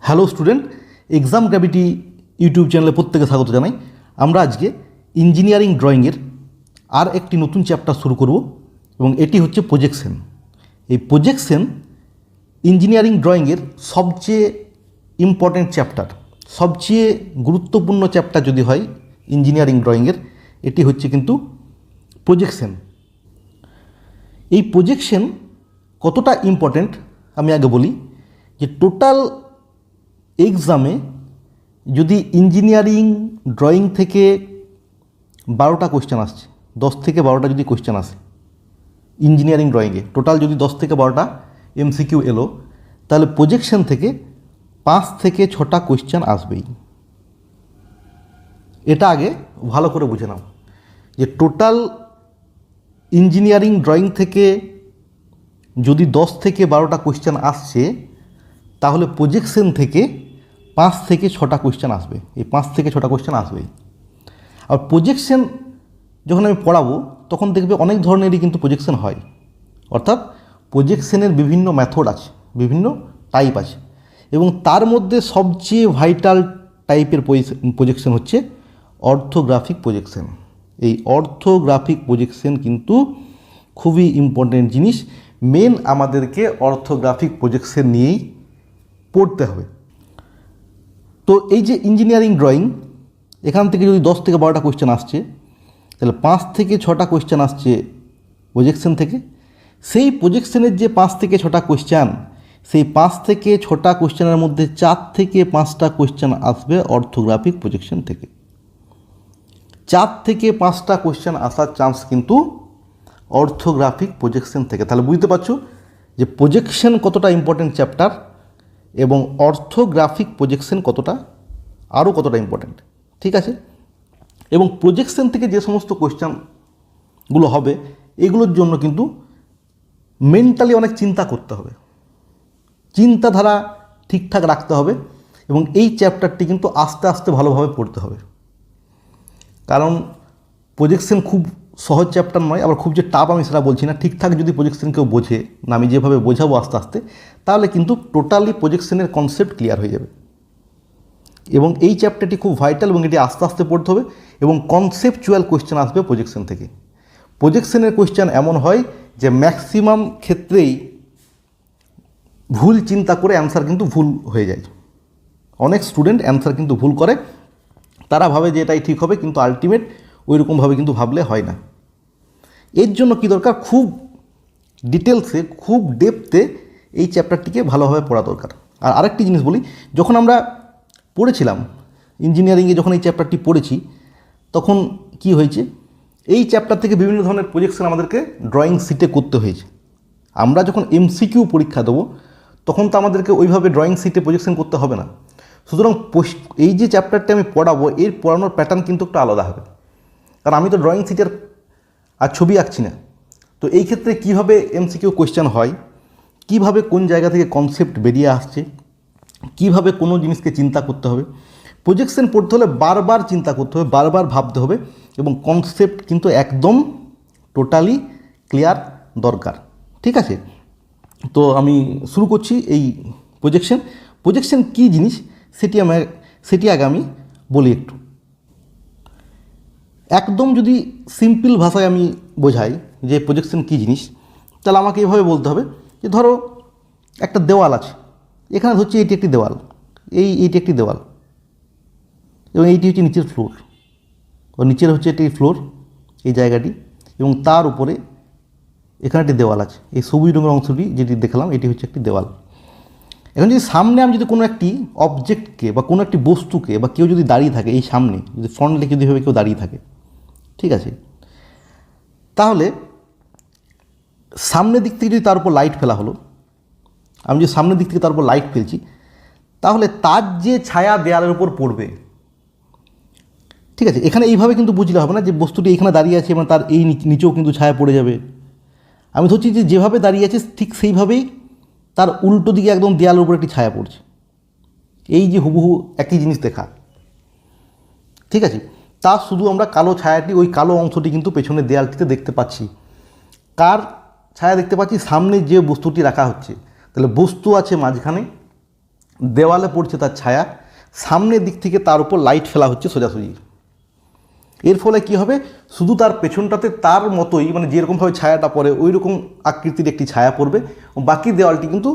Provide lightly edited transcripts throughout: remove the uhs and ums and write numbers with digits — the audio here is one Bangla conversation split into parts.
Hello student, exam gravity YouTube চ্যানেলে প্রত্যেকে স্বাগত জানাই। আমরা আজকে ইঞ্জিনিয়ারিং ড্রয়িংয়ের আর একটি নতুন চ্যাপ্টার শুরু করব এবং এটি হচ্ছে প্রজেকশন। এই প্রজেকশন ইঞ্জিনিয়ারিং ড্রয়িংয়ের সবচেয়ে ইম্পর্ট্যান্ট চ্যাপ্টার, সবচেয়ে গুরুত্বপূর্ণ চ্যাপ্টার যদি হয় ইঞ্জিনিয়ারিং ড্রয়িংয়ের, এটি হচ্ছে কিন্তু প্রজেকশন। এই প্রজেকশন কতটা ইম্পর্ট্যান্ট আমি আগে বলি যে টোটাল এক্সামে যদি ইঞ্জিনিয়ারিং ড্রয়িং থেকে 12টা কোয়েশ্চেন আসছে, 10 থেকে 12টা যদি কোয়েশ্চেন আসে ইঞ্জিনিয়ারিং ড্রয়িংয়ে, টোটাল যদি 10 থেকে 12টা এমসিকিউ এলো, তাহলে প্রজেকশন থেকে 5 থেকে 6টা কোয়েশ্চেন আসবেই। এটা আগে ভালো করে বুঝে নাও যে টোটাল ইঞ্জিনিয়ারিং ড্রয়িং থেকে যদি 10 থেকে 12টা কোয়েশ্চেন আসছে, তাহলে প্রজেকশন থেকে 5 থেকে 6টা কোয়েশ্চেন আসবে। এই 5 থেকে 6টা কোয়েশ্চেন আসবেই। আর প্রজেকশন যখন আমি পড়াবো তখন দেখবে অনেক ধরনেরই কিন্তু প্রজেকশন হয়, অর্থাৎ প্রজেকশনের বিভিন্ন মেথড আছে, বিভিন্ন টাইপ আছে, এবং তার মধ্যে সবচেয়ে ভাইটাল টাইপের প্রজেকশন হচ্ছে অর্থোগ্রাফিক প্রজেকশন। এই অর্থোগ্রাফিক প্রজেকশন কিন্তু খুবই ইম্পর্টেন্ট জিনিস। মেন আমাদেরকে অর্থোগ্রাফিক প্রজেকশন নিয়েই পড়তে হবে। তো এই যে ইঞ্জিনিয়ারিং ড্রয়িং, এখান থেকে যদি 10 থেকে 12টা কোয়েশ্চেন আসছে, তাহলে 5 থেকে 6টা কোয়েশ্চেন আসছে প্রজেকশন থেকে। সেই প্রজেকশনের যে 5 থেকে 6টা কোয়েশ্চেন, সেই 5 থেকে 6টা কোয়েশ্চেনের মধ্যে 4 থেকে 5টা কোয়েশ্চেন আসবে অর্থোগ্রাফিক প্রজেকশন থেকে। 4 থেকে 5টা কোয়েশ্চেন আসার চান্স কিন্তু অর্থোগ্রাফিক প্রজেকশন থেকে। তাহলে বুঝতে পারছো যে প্রজেকশন কতটা ইম্পর্টেন্ট চ্যাপ্টার এবং অর্থোগ্রাফিক প্রজেকশন কতটা ইম্পর্টেন্ট, ঠিক আছে? এবং প্রজেকশন থেকে যে সমস্ত কোয়েশ্চেনগুলো হবে, এগুলোর জন্য কিন্তু মেন্টালি অনেক চিন্তা করতে হবে, চিন্তাধারা ঠিকঠাক রাখতে হবে, এবং এই চ্যাপ্টারটি কিন্তু আস্তে আস্তে ভালোভাবে পড়তে হবে। কারণ প্রজেকশন খুব সহজ চ্যাপ্টার নয়, আবার খুব যে টাফ আমি সেটা বলছি না। ঠিকঠাক যদি প্রজেকশন কেউ বোঝে, না আমি যেভাবে বোঝাবো আস্তে আস্তে, তাহলে কিন্তু টোটালি প্রজেকশনের কনসেপ্ট ক্লিয়ার হয়ে যাবে। এবং এই চ্যাপ্টারটি খুব ভাইটাল এবং এটি আস্তে আস্তে পড়তে হবে, এবং কনসেপচুয়াল কোয়েশ্চেন আসবে প্রজেকশন থেকে। প্রজেকশনের কোয়েশ্চেন এমন হয় যে ম্যাক্সিমাম ক্ষেত্রেই ভুল চিন্তা করে অ্যান্সার কিন্তু ভুল হয়ে যায়। অনেক স্টুডেন্ট অ্যান্সার কিন্তু ভুল করে, তারা ভাবে যে এটাই ঠিক হবে, কিন্তু আলটিমেট ওইরকমভাবে কিন্তু ভাবলে হয় না। এর জন্য কী দরকার, খুব ডিটেলসে, খুব ডেপথে এই চ্যাপ্টারটিকে ভালোভাবে পড়া দরকার। আর আরেকটি জিনিস বলি, যখন আমরা পড়েছিলাম ইঞ্জিনিয়ারিংয়ে, যখন এই চ্যাপ্টারটি পড়েছি, তখন কি হয়েছে, এই চ্যাপ্টার থেকে বিভিন্ন ধরনের প্রজেকশন আমাদেরকে ড্রয়িং শিটে করতে হয়েছে। আমরা যখন এমসিকিউ পরীক্ষা দেবো, তখন তো আমাদেরকে ওইভাবে ড্রয়িং শিটে প্রজেকশন করতে হবে না। সুতরাং এই যে চ্যাপ্টারটি আমি পড়াবো, এর পড়ানোর প্যাটার্ন কিন্তু একটু আলাদা হবে, কারণ আমি তো ড্রয়িং শিটের আর ছবি আঁকছি না। তো এই ক্ষেত্রে কীভাবে এমসিকিউ কোয়েশ্চেন হয়, কিভাবে কোন জায়গা থেকে কনসেপ্ট বেরিয়ে আসছে, কিভাবে কোনো জিনিসকে চিন্তা করতে হবে, প্রজেকশন পড়তে হলে বারবার চিন্তা করতে হবে, বারবার ভাবতে হবে, এবং কনসেপ্ট কিন্তু একদম টোটালি ক্লিয়ার দরকার, ঠিক আছে? তো আমি শুরু করছি এই প্রজেকশন কী জিনিস সেটি আগে আমি বলি একটু। একদম যদি সিম্পল ভাষায় আমি বোঝাই যে প্রজেকশন কী জিনিস, তাহলে আমাকে এভাবে বলতে হবে যে ধরো একটা দেওয়াল আছে, এখানে ধরছি এটি একটি দেওয়াল, এইটি একটি দেওয়াল, এবং এইটি হচ্ছে নিচের ফ্লোর, ও নিচের হচ্ছে এটি ফ্লোর, এই জায়গাটি, এবং তার উপরে এখানে একটি দেওয়াল আছে। এই সবুজ রঙের অংশটি যেটি দেখলাম, এটি হচ্ছে একটি দেওয়াল। এখন যদি সামনে আমি যদি কোনো একটি অবজেক্টকে বা কোনো একটি বস্তুকে, বা কেউ যদি দাঁড়িয়ে থাকে এই সামনে, যদি ফ্রন্ট লেকে যদি কেউ দাঁড়িয়ে থাকে, ঠিক আছে, তাহলে সামনের দিক থেকে যদি তার উপর লাইট ফেলা হলো, আমি যদি সামনের দিক থেকে তার উপর লাইট ফেলছি, তাহলে তার যে ছায়া দেয়ালের উপর পড়বে, ঠিক আছে? এখানে এইভাবে কিন্তু বুঝলে হবে না যে বস্তুটি এখানে দাঁড়িয়ে আছে এবং তার এই নিচেও কিন্তু ছায়া পড়ে যাবে। আমি ধরছি যে যেভাবে দাঁড়িয়ে আছে ঠিক সেইভাবেই তার উল্টো দিকে একদম দেয়ালের উপর একটি ছায়া পড়ছে, এই যে হুবহু একই জিনিস দেখা, ঠিক আছে? তা শুধু আমরা কালো ছায়াটি, ওই কালো অংশটি কিন্তু পেছনের দেয়ালটিতে দেখতে পাচ্ছি। কার ছায়া দেখতে পাচ্ছি? সামনে যে বস্তুটি রাখা হচ্ছে। তাহলে বস্তু আছে মাঝখানে, দেওয়ালে পড়ছে তার ছায়া, সামনের দিক থেকে তার উপর লাইট ফেলা হচ্ছে সোজাসুজি। এর ফলে কি হবে, শুধু তার পেছনটাতে তার মতোই মানে যেরকমভাবে ছায়াটা পড়ে ওই রকম আকৃতির একটি ছায়া পড়বে, বাকি দেওয়ালটি কিন্তু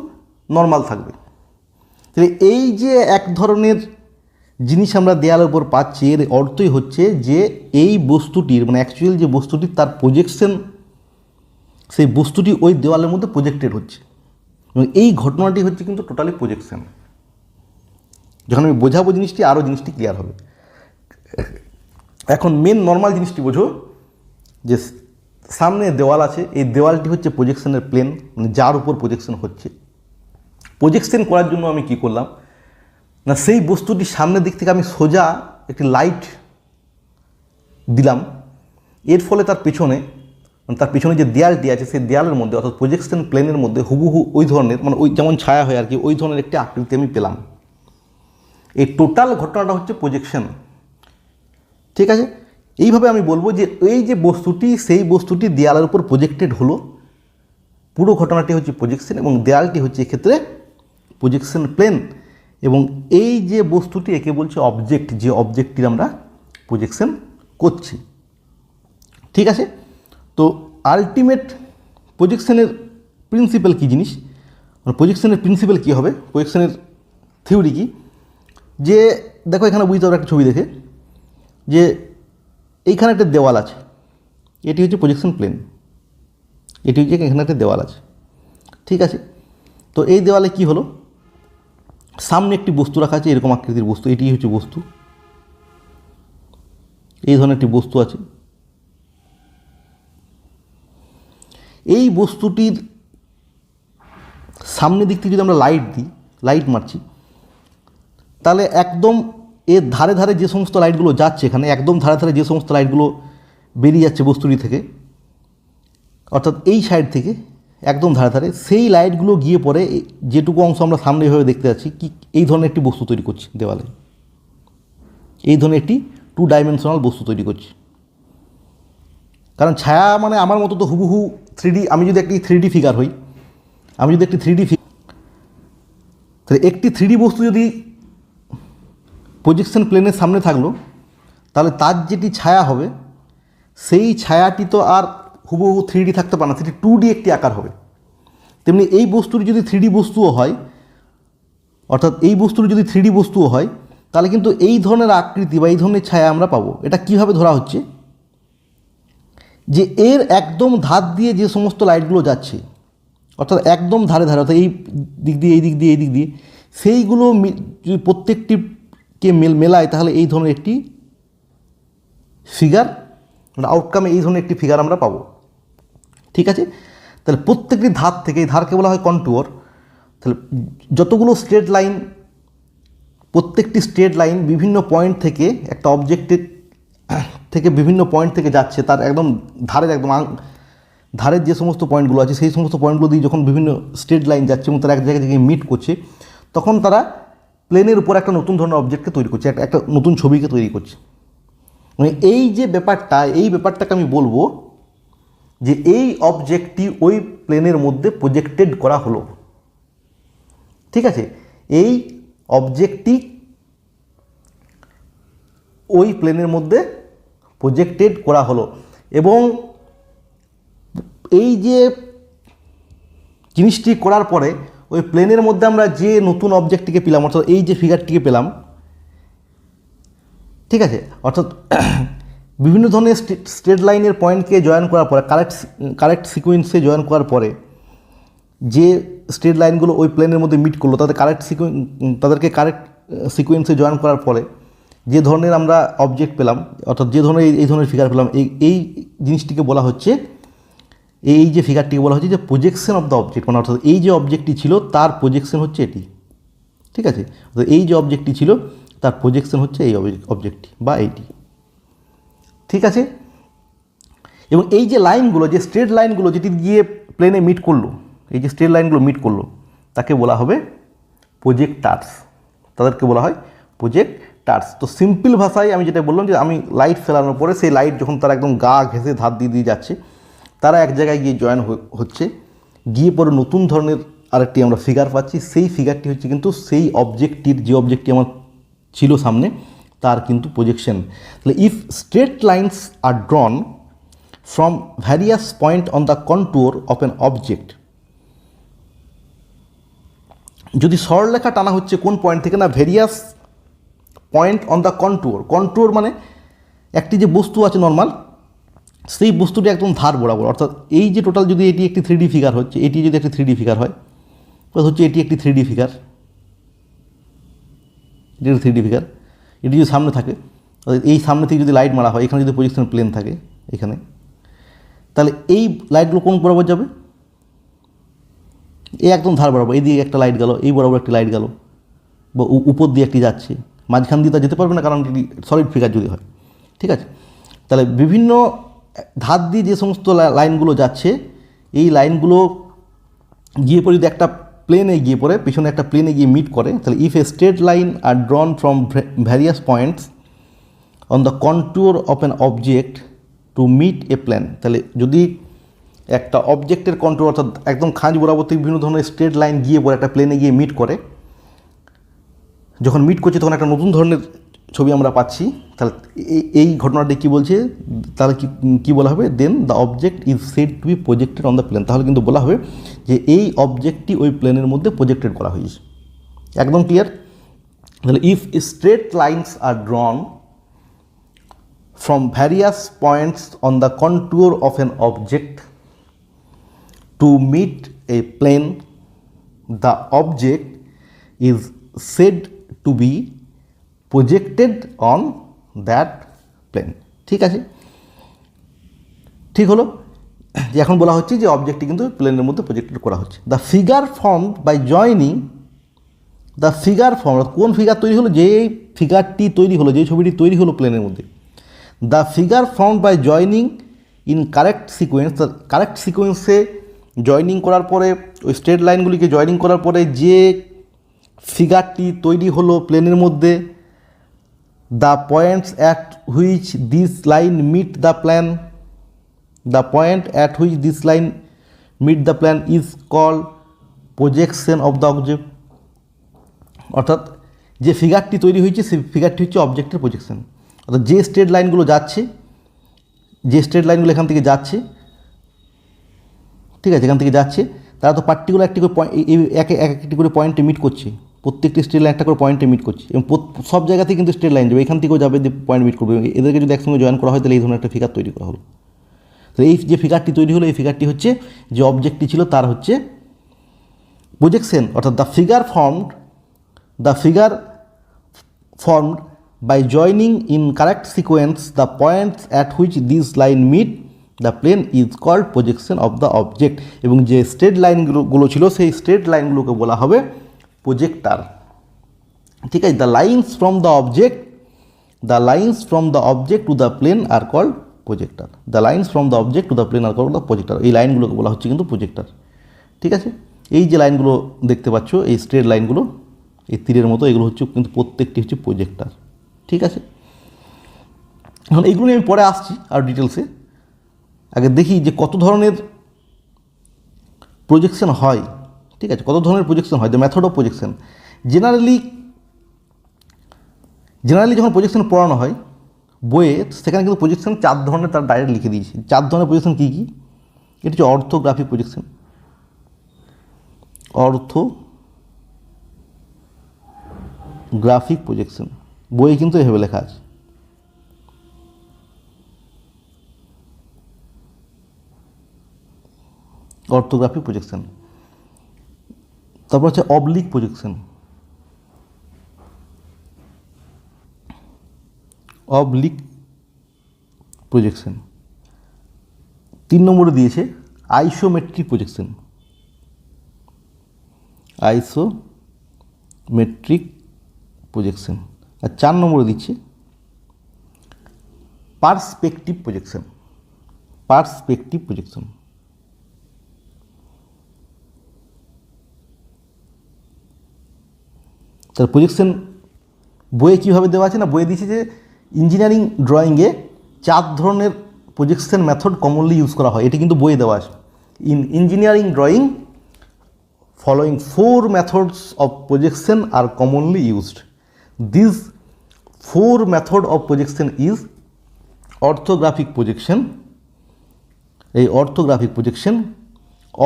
নর্মাল থাকবে। তাহলে এই যে এক ধরনের জিনিস আমরা দেওয়ালের উপর পাচ্ছি, এর অর্থই হচ্ছে যে এই বস্তুটির মানে অ্যাকচুয়াল যে বস্তুটির তার প্রজেকশন, সেই বস্তুটি ওই দেওয়ালের মধ্যে প্রজেক্টেড হচ্ছে, এবং এই ঘটনাটি হচ্ছে কিন্তু টোটালি প্রজেকশন। যখন আমি বোঝাবো জিনিসটি, আরও জিনিসটি ক্লিয়ার হবে। এখন মেন নর্মাল জিনিসটি বোঝো যে সামনে দেওয়াল আছে, এই দেওয়ালটি হচ্ছে প্রজেকশনের প্লেন, মানে যার উপর প্রজেকশন হচ্ছে। প্রজেকশন করার জন্য আমি কি করলাম না, সেই বস্তুটির সামনের দিক থেকে আমি সোজা একটি লাইট দিলাম। এর ফলে তার পেছনে যে দেয়ালটি আছে সেই দেয়ালের মধ্যে অর্থাৎ প্রজেকশন প্লেনের মধ্যে হুবহু ওই ধরনের মানে ওই যেমন ছায়া হয় আর কি, ওই ধরনের একটি আকৃতি আমি পেলাম। এই টোটাল ঘটনাটা হচ্ছে প্রজেকশন। ঠিক আছে, এইভাবে আমি বলবো যে এই যে বস্তুটি, সেই বস্তুটি দেয়ালের উপর প্রজেক্টেড হলো, পুরো ঘটনাটি হচ্ছে প্রজেকশন, এবং দেয়ালটি হচ্ছে এক্ষেত্রে প্রজেকশন প্লেন, এবং এই যে বস্তুটি একে বলছে অবজেক্ট, যে অবজেক্টটির আমরা প্রজেকশন করছি। ঠিক আছে, তো আলটিমেট প্রজেকশনের প্রিন্সিপাল কী জিনিস, মানে প্রজেকশনের প্রিন্সিপাল কী হবে, প্রজেকশনের থিওরি কী, যে দেখো এখানে বুঝতে পারো একটা ছবি দেখে যে এইখানে একটা দেওয়াল আছে, এটি হচ্ছে প্রজেকশন প্লেন, এটি হচ্ছে এখানে একটা দেওয়াল আছে। ঠিক আছে, তো এই দেওয়ালে কি হলো, সামনে একটি বস্তু রাখা আছে, এরকম আকৃতির বস্তু, এটি হচ্ছে বস্তু, এই ধরনের একটি বস্তু আছে। এই বস্তুটির সামনের দিক থেকে যদি আমরা লাইট মারছি, তাহলে একদম এর ধারে ধারে যে সমস্ত লাইটগুলো যাচ্ছে, এখানে একদম ধারে ধারে যে সমস্ত লাইটগুলো বেরিয়ে যাচ্ছে বস্তুটি থেকে, অর্থাৎ এই সাইড থেকে একদম ধারে ধারে, সেই লাইটগুলো গিয়ে পরে যেটুকু অংশ আমরা সামনে এভাবে দেখতে পাচ্ছি কি এই ধরনের একটি বস্তু তৈরি করছে দেওয়ালে, এই ধরনের একটি 2 ডাইমেনশনাল বস্তু তৈরি করছে। কারণ ছায়া মানে আমার মতো তো হুবহু 3D, আমি যদি একটি 3D ফিগার হই, তাহলে একটি 3D বস্তু যদি প্রজেকশন প্লেনের সামনে থাকলো, তাহলে তার যেটি ছায়া হবে সেই ছায়াটি তো আর হুবহু 3D থাকতে পারে না, সেটি 2D একটি আকার হবে। তেমনি এই বস্তুটি যদি 3D বস্তুও হয়, অর্থাৎ এই বস্তুটি যদি 3D বস্তুও হয়, তাহলে কিন্তু এই ধরনের আকৃতি বা এই ধরনের ছায়া আমরা পাবো। এটা কীভাবে ধরা হচ্ছে, যে এর একদম ধার দিয়ে যে সমস্ত লাইটগুলো যাচ্ছে, অর্থাৎ একদম ধারে ধারে, অর্থাৎ এই দিক দিয়ে এই দিক দিয়ে এই দিক দিয়ে, সেইগুলো যদি প্রত্যেকটিকে মেলায়, তাহলে এই ধরনের একটি ফিগার, মানে আউটকামে এই ধরনের একটি ফিগার আমরা পাবো। ঠিক আছে, তাহলে প্রত্যেকটি ধার থেকে, এই ধারকে বলা হয় কন্টুয়ার, তাহলে যতগুলো স্ট্রেট লাইন, প্রত্যেকটি স্ট্রেট লাইন বিভিন্ন পয়েন্ট থেকে একটা অবজেক্টের থেকে বিভিন্ন পয়েন্ট থেকে যাচ্ছে, তার একদম ধারের যে সমস্ত পয়েন্টগুলো আছে সেই সমস্ত পয়েন্টগুলো দিয়ে যখন বিভিন্ন স্ট্রেট লাইন যাচ্ছে এবং তারা এক জায়গায় থেকে মিট করছে, তখন তারা প্লেনের উপর একটা নতুন ধরনের অবজেক্টকে তৈরি করছে, একটা নতুন ছবিকে তৈরি করছে। মানে এই যে ব্যাপারটাকে আমি বলবো যে এই অবজেক্টটি ওই প্লেনের মধ্যে প্রজেক্টেড করা হলো। ঠিক আছে, এই অবজেক্টটি ওই প্লেনের মধ্যে প্রজেক্টেড করা হলো, এবং এই যে জিনিসটি করার পরে ওই প্লেনের মধ্যে আমরা যে নতুন অবজেক্টটিকে পেলাম, অর্থাৎ এই যে ফিগারটিকে পেলাম, ঠিক আছে, অর্থাৎ বিভিন্ন ধরনের স্ট্রেট লাইনের পয়েন্টকে জয়েন করার পরে, কারেক্ট সিকোয়েন্সে জয়েন করার পরে যে স্ট্রেট লাইনগুলো ওই প্লেনের মধ্যে মিট করলো, তাদেরকে কারেক্ট সিকোয়েন্সে জয়েন করার পরে যে ধরনের আমরা অবজেক্ট পেলাম, অর্থাৎ যে ধরনের এই ধরনের ফিগার পেলাম, এই জিনিসটিকে বলা হচ্ছে, এই যে ফিগারটিকে বলা হচ্ছে যে প্রজেকশন অফ দ্য অবজেক্ট, মানে অর্থাৎ এই যে অবজেক্টটি ছিল তার প্রজেকশন হচ্ছে এটি। ঠিক আছে, এই যে অবজেক্টটি ছিল তার প্রজেকশন হচ্ছে এই অবজেক্টটি বা এইটি। ঠিক আছে, এবং এই যে লাইনগুলো, যে স্ট্রেট লাইনগুলো যেটি গিয়ে প্লেনে মিট করলো, এই যে স্ট্রেট লাইনগুলো মিট করলো, তাকে বলা হবে প্রজেক্টার্স, তাদেরকে বলা হয় প্রজেক্টার্স। তো সিম্পল ভাষায় আমি যেটা বললাম যে আমি লাইট ফেলানোর পরে সেই লাইট যখন তারা একদম গা ঘেঁষে ধার দিয়ে যাচ্ছে, তারা এক জায়গায় গিয়ে জয়েন হচ্ছে, গিয়ে পরে নতুন ধরনের আরেকটি আমরা ফিগার পাচ্ছি, সেই ফিগারটি হচ্ছে কিন্তু সেই অবজেক্টটির, যে অবজেক্টটি আমার ছিল সামনে তার কিন্তু প্রজেকশন। তাহলে if straight lines are drawn from various point on the contour of an object, যদি সরলরেখা টানা হচ্ছে কোন পয়েন্ট থেকে, না various point on the contour. Contour মানে একটি যে বস্তু আছে নর্মাল, সেই বস্তুটি একদম ধার বরাবর, অর্থাৎ এই যে টোটাল যদি এটি একটি 3D ফিগার হচ্ছে, এটি যদি একটি 3D ফিগার হয়, হচ্ছে এটি একটি 3D ফিগার, এটি একটি 3D ফিগার, এটি যদি সামনে থাকে, এই সামনে থেকে যদি লাইট মারা হয়, এখানে যদি প্রজেকশন প্লেন থাকে এখানে, তাহলে এই লাইটগুলো কোন বরাবর যাবে, এই একদম ধার বরাবর। এই দিকে একটা লাইট গেল, এই বরাবর একটি লাইট গেল, বা উপর দিয়ে একটি যাচ্ছে, মাঝখান দিয়ে তা যেতে পারবে না, কারণ এটি সলিড ফিগার যদি হয়, ঠিক আছে। তাহলে বিভিন্ন ধার দিয়ে যে সমস্ত লাইনগুলো যাচ্ছে, এই লাইনগুলো গিয়ে পরে যদি একটা প্লেনে গিয়ে পড়ে, পিছনে একটা প্লেনে গিয়ে মিট করে, তাহলে if a straight line are drawn from various points on the contour of an object to meet a plane, তাহলে যদি একটা অবজেক্টের কন্ট্যুর, অর্থাৎ একদম খাঁজ বরাবর থেকে বিভিন্ন ধরনের স্ট্রেট লাইন গিয়ে পরে একটা প্লেনে গিয়ে মিট করে, যখন মিট করছে তখন একটা নতুন ধরনের ছবি আমরা পাচ্ছি। তাহলে এই ঘটনাটি কী বলছে, তাহলে কী বলা হবে, then the object is said to be projected on the plane, তাহলে কিন্তু বলা হবে যে এই অবজেক্টটি ওই প্লেনের মধ্যে প্রজেক্টেড করা হয়েছে। একদম ক্লিয়ার। তাহলে if straight lines are drawn from various points on the contour of an object to meet a plane, the object is said to be projected on that plane. ঠিক আছে, ঠিক হলো যে এখন বলা হচ্ছে যে অবজেক্টটি কিন্তু প্লেনের মধ্যে প্রজেক্টেড করা হচ্ছে। The figure form by joining, the figure form, কোন ফিগার তৈরি হলো, যে ফিগারটি তৈরি হলো, যে ছবিটি তৈরি হলো প্লেনের মধ্যে, the figure form by joining in correct sequence, correct সিকোয়েন্সে জয়নিং করার পরে, ওই স্ট্রেট লাইনগুলিকে জয়নিং করার পরে যে ফিগারটি তৈরি হলো প্লেনের মধ্যে, the points at which this line meet the plane, the point at which this line meet the plane is called projection of the object. অর্থাৎ যে ফিগারটি তৈরি হয়েছে সেই ফিগারটি হচ্ছে অবজেক্টের প্রজেকশন। অর্থাৎ যে স্ট্রেট লাইনগুলো যাচ্ছে, যে স্ট্রেট লাইনগুলো এখান থেকে যাচ্ছে, ঠিক আছে, এখান থেকে যাচ্ছে, তারা তো পার্টিকুলার একটি করে একটি করে পয়েন্টে মিট করছে, প্রত্যেকটি স্ট্রেট লাইন একটা করে পয়েন্টে মিট করছে, এবং সব জায়গাতেই কিন্তু স্ট্রেট লাইন যাবে, এখান থেকেও যাবে, পয়েন্ট মিট করবে, এদেরকে যদি একসঙ্গে জয়েন করা হয় তাহলে এই ধরনের একটা ফিগার তৈরি করা হলো। তো এই যে ফিগারটি তৈরি হলো, এই ফিগারটি হচ্ছে যে অবজেক্টটি ছিল তার হচ্ছে প্রজেকশন। অর্থাৎ the figure formed by joining in correct sequence the points at which this line meet the plane is called projection of the object. এবং যে স্ট্রেট লাইনগুলো ছিল সেই স্ট্রেট লাইনগুলোকে বলা হবে প্রজেক্টার। ঠিক আছে, the lines from the object to the plane are called projector. The lines from the object to the plane are called the projector. এই লাইনগুলোকে বলা হচ্ছে কিন্তু প্রজেক্টার। ঠিক আছে, এই যে লাইনগুলো দেখতে পাচ্ছ, এই স্ট্রেট লাইনগুলো, এই তীরের মতো, এগুলো হচ্ছে কিন্তু প্রত্যেকটি হচ্ছে প্রজেক্টার। ঠিক আছে, এখন এইগুলো নিয়ে আমি পরে আসছি আর ডিটেলসে। আগে দেখি যে কত ধরনের প্রজেকশন হয়। ঠিক আছে, কত ধরনের প্রজেকশন হয়, the method of projection. Generally যখন প্রজেকশন পড়ানো হয় বইয়ে, সেখানে কিন্তু প্রজেকশন 4 ধরনের তার ডাইরেক্ট লিখে দিয়েছে। 4 ধরনের প্রজেকশন কী কী? এটি হচ্ছে অর্থোগ্রাফিক প্রজেকশন, অর্থোগ্রাফিক প্রজেকশন, বইয়ে কিন্তু এভাবে লেখা আছে। Orthographic projection. তারপর হচ্ছে অবলিক প্রজেকশন, অবলিক প্রজেকশন। 3 নম্বরে দিয়েছে আইসোমেট্রিক প্রজেকশন, আইসোমেট্রিক প্রজেকশন। আর 4 নম্বরে দিচ্ছে পার্সপেক্টিভ প্রজেকশন, পার্সপেক্টিভ প্রজেকশন। তার প্রজেকশন বইয়ে কীভাবে দেওয়া আছে, না বইয়ে দিয়েছে যে ইঞ্জিনিয়ারিং ড্রয়িংয়ে 4 ধরনের প্রজেকশন মেথড কমনলি ইউজ করা হয়। এটি কিন্তু বইয়ে দেওয়া আছে। In engineering drawing following four methods of projection are commonly used. These four method of projection is orthographic projection, এই orthographic projection,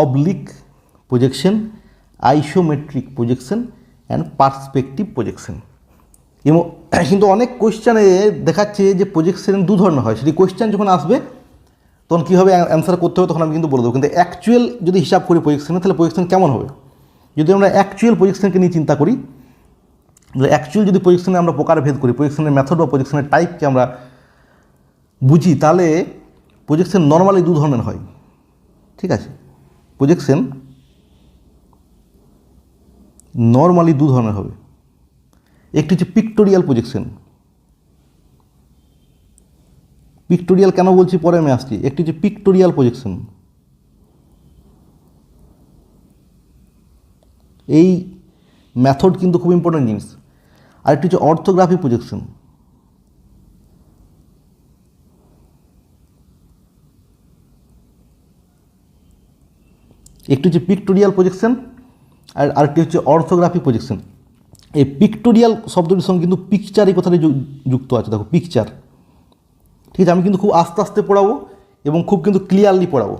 oblique projection, isometric projection and perspective projection. এবং কিন্তু অনেক কোয়েশ্চানে দেখাচ্ছে যে প্রজেকশন দু ধরনের হয়, সেটি কোয়েশ্চান যখন আসবে তখন কীভাবে অ্যান্সার করতে হবে তখন আমি কিন্তু বলে দেবো। কিন্তু অ্যাকচুয়াল যদি হিসাব করি প্রজেকশনে, তাহলে প্রজেকশন কেমন হবে? যদি আমরা অ্যাকচুয়াল প্রজেকশনকে নিয়ে চিন্তা করি, অ্যাকচুয়াল যদি প্রজেকশনে আমরা প্রকারভেদ করি, প্রজেকশনের মেথড বা প্রজেকশনের টাইপকে আমরা বুঝি, তাহলে প্রজেকশন নর্মালি দু ধরনের হয়। ঠিক আছে, প্রজেকশন নর্মালি দু ধরনের হবে। একটি হচ্ছে পিক্টোরিয়াল প্রজেকশন। পিক্টোরিয়াল কেন বলছি পরে আমি আসছি। একটি হচ্ছে পিক্টোরিয়াল প্রজেকশন, এই মেথড কিন্তু খুব ইম্পর্টেন্ট জিনিস। আরেকটি হচ্ছে অর্থোগ্রাফিক প্রজেকশন। একটি হচ্ছে পিক্টোরিয়াল প্রজেকশন আর আরেকটি হচ্ছে অর্থোগ্রাফিক প্রজেকশন। এই পিক্টোরিয়াল শব্দটির সঙ্গে কিন্তু পিকচার এই কথাটি যুক্ত আছে। দেখো পিকচার, ঠিক আছে। আমি কিন্তু খুব আস্তে আস্তে পড়াবো এবং খুব কিন্তু ক্লিয়ারলি পড়াবো,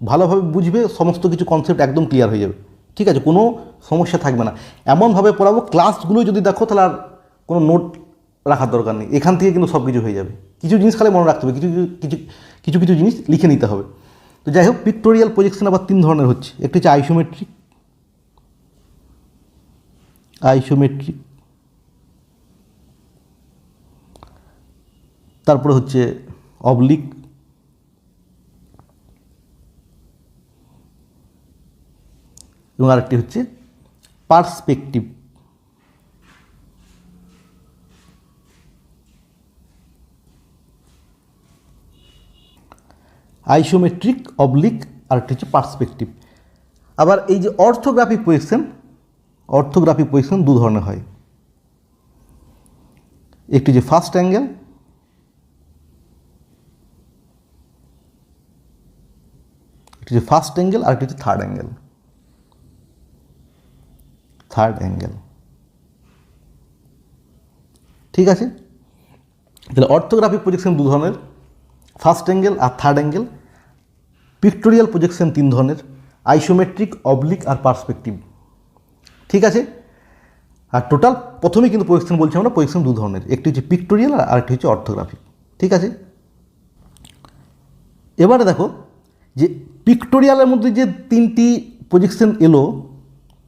ভালোভাবে বুঝবে, সমস্ত কিছু কনসেপ্ট একদম ক্লিয়ার হয়ে যাবে। ঠিক আছে, কোনো সমস্যা থাকবে না। এমনভাবে পড়াবো ক্লাসগুলো যদি দেখো তাহলে আর কোনো নোট রাখার দরকার নেই, এখান থেকে কিন্তু সব কিছু হয়ে যাবে। কিছু জিনিস খালি মনে রাখতে হবে, কিছু কিছু জিনিস লিখে নিতে হবে। তো যাই হোক, পিক্টোরিয়াল প্রজেকশন আবার তিন ধরনের হচ্ছে। একটি হচ্ছে আইসোমেট্রিক, তারপরে হচ্ছে অবলিক, এবং আরেকটি হচ্ছে পার্সপেক্টিভ। আইসোমেট্রিক, অবলিক, আরেকটি হচ্ছে পার্সপেক্টিভ। আবার এই যে অর্থোগ্রাফিক পজিশন দু ধরনের হয়। একটি যে ফার্স্ট অ্যাঙ্গেল, আর একটি হচ্ছে থার্ড অ্যাঙ্গেল। ঠিক আছে, তাহলে অর্থোগ্রাফিক প্রজেকশন দু ধরনের, ফার্স্ট অ্যাঙ্গেল আর থার্ড অ্যাঙ্গেল। পিক্টোরিয়াল প্রজেকশন তিন ধরনের, আইসোমেট্রিক, অবলিক আর পার্সপেক্টিভ। ঠিক আছে, আর টোটাল প্রথমে কিন্তু প্রজেকশন বলছি আমরা, প্রজেকশন দু ধরনের, একটি হচ্ছে পিক্টোরিয়াল আর আরেকটি হচ্ছে অর্থোগ্রাফিক। ঠিক আছে, এবারে দেখো যে পিক্টোরিয়ালের মধ্যে যে তিনটি প্রজেকশন এলো,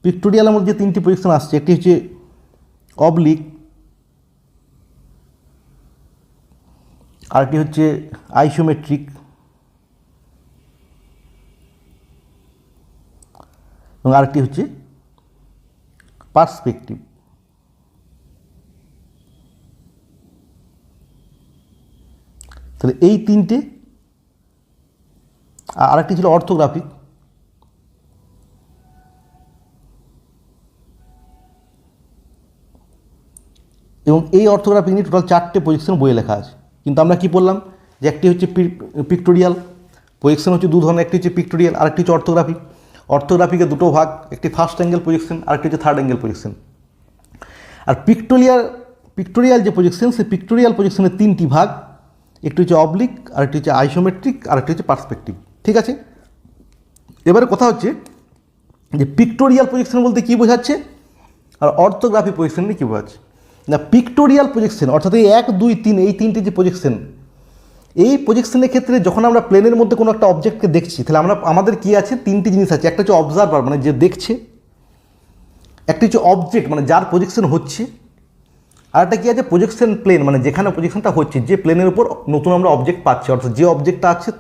পিক্টোরিয়ালের মধ্যে যে তিনটি প্রজেকশন আসছে, একটি হচ্ছে অবলিক, আরেকটি হচ্ছে আইসোমেট্রিক এবং আরেকটি হচ্ছে পার্সপেক্টিভ। তাহলে এই তিনটে, আরেকটি ছিল অর্থোগ্রাফিক। এবং এই অর্থোগ্রাফিক নিয়ে টোটাল চারটে প্রজেকশন বইয়ে লেখা আছে। কিন্তু আমরা কি বললাম যে একটি হচ্ছে পিক্টোরিয়াল প্রজেকশন হচ্ছে দু ধরনের, একটি হচ্ছে পিক্টোরিয়াল, আরেকটি হচ্ছে অর্থোগ্রাফিক। অর্থোগ্রাফিকে দুটো ভাগ, একটি ফার্স্ট অ্যাঙ্গেল প্রজেকশন, আরেকটি হচ্ছে থার্ড অ্যাঙ্গেল প্রজেকশন। আর পিক্টোরিয়াল যে প্রজেকশন, সেই পিক্টোরিয়াল প্রজেকশনের তিনটি ভাগ, একটি হচ্ছে অবলিক, আরেকটি হচ্ছে আইসোমেট্রিক, আরেকটি হচ্ছে পার্সপেক্টিভ। ঠিক আছে, এবারে কথা হচ্ছে যে পিক্টোরিয়াল প্রজেকশন বলতে কী বোঝাচ্ছে আর অর্থোগ্রাফিক প্রজেকশন নিয়ে কী বোঝাচ্ছে। না, পিক্টোরিয়াল প্রজেকশন অর্থাৎ এই 1, 2, 3 এই তিনটি যে প্রজেকশন, এই প্রজেকশনের ক্ষেত্রে যখন আমরা প্লেনের মধ্যে কোনো একটা অবজেক্টকে দেখছি, তাহলে আমাদের কী আছে, তিনটি জিনিস আছে। একটা হচ্ছে অবজারভার, মানে যে দেখছে, একটি হচ্ছে অবজেক্ট, মানে যার প্রজেকশন হচ্ছে, আর একটা কী আছে, প্রজেকশন প্লেন, মানে যেখানে প্রজেকশনটা হচ্ছে, যে প্লেনের উপর নতুন আমরা অবজেক্ট পাচ্ছি, অর্থাৎ যে অবজেক্টটা আছে,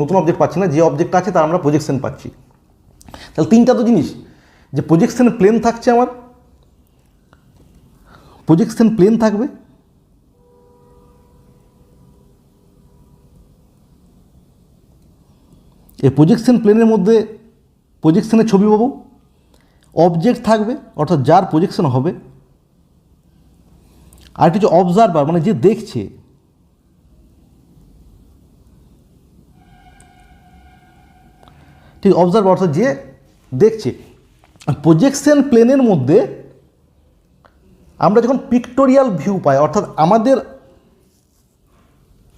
নতুন অবজেক্ট পাচ্ছি না, যে অবজেক্টটা আছে তার আমরা প্রজেকশন পাচ্ছি। তাহলে তিনটা তো জিনিস, যে প্রজেকশন প্লেন থাকছে, আমার প্রজেকশন প্লেন থাকবে, এই প্রজেকশন প্লেনের মধ্যে প্রজেকশনের ছবি পাবো, অবজেক্ট থাকবে অর্থাৎ যার প্রজেকশন হবে, আর একটি হচ্ছে অবজারভার, মানে যে দেখছে। ঠিক, অবজারভার অর্থাৎ যে দেখছে। প্রজেকশন প্লেনের মধ্যে আমরা যখন পিক্টোরিয়াল ভিউ পাই, অর্থাৎ আমাদের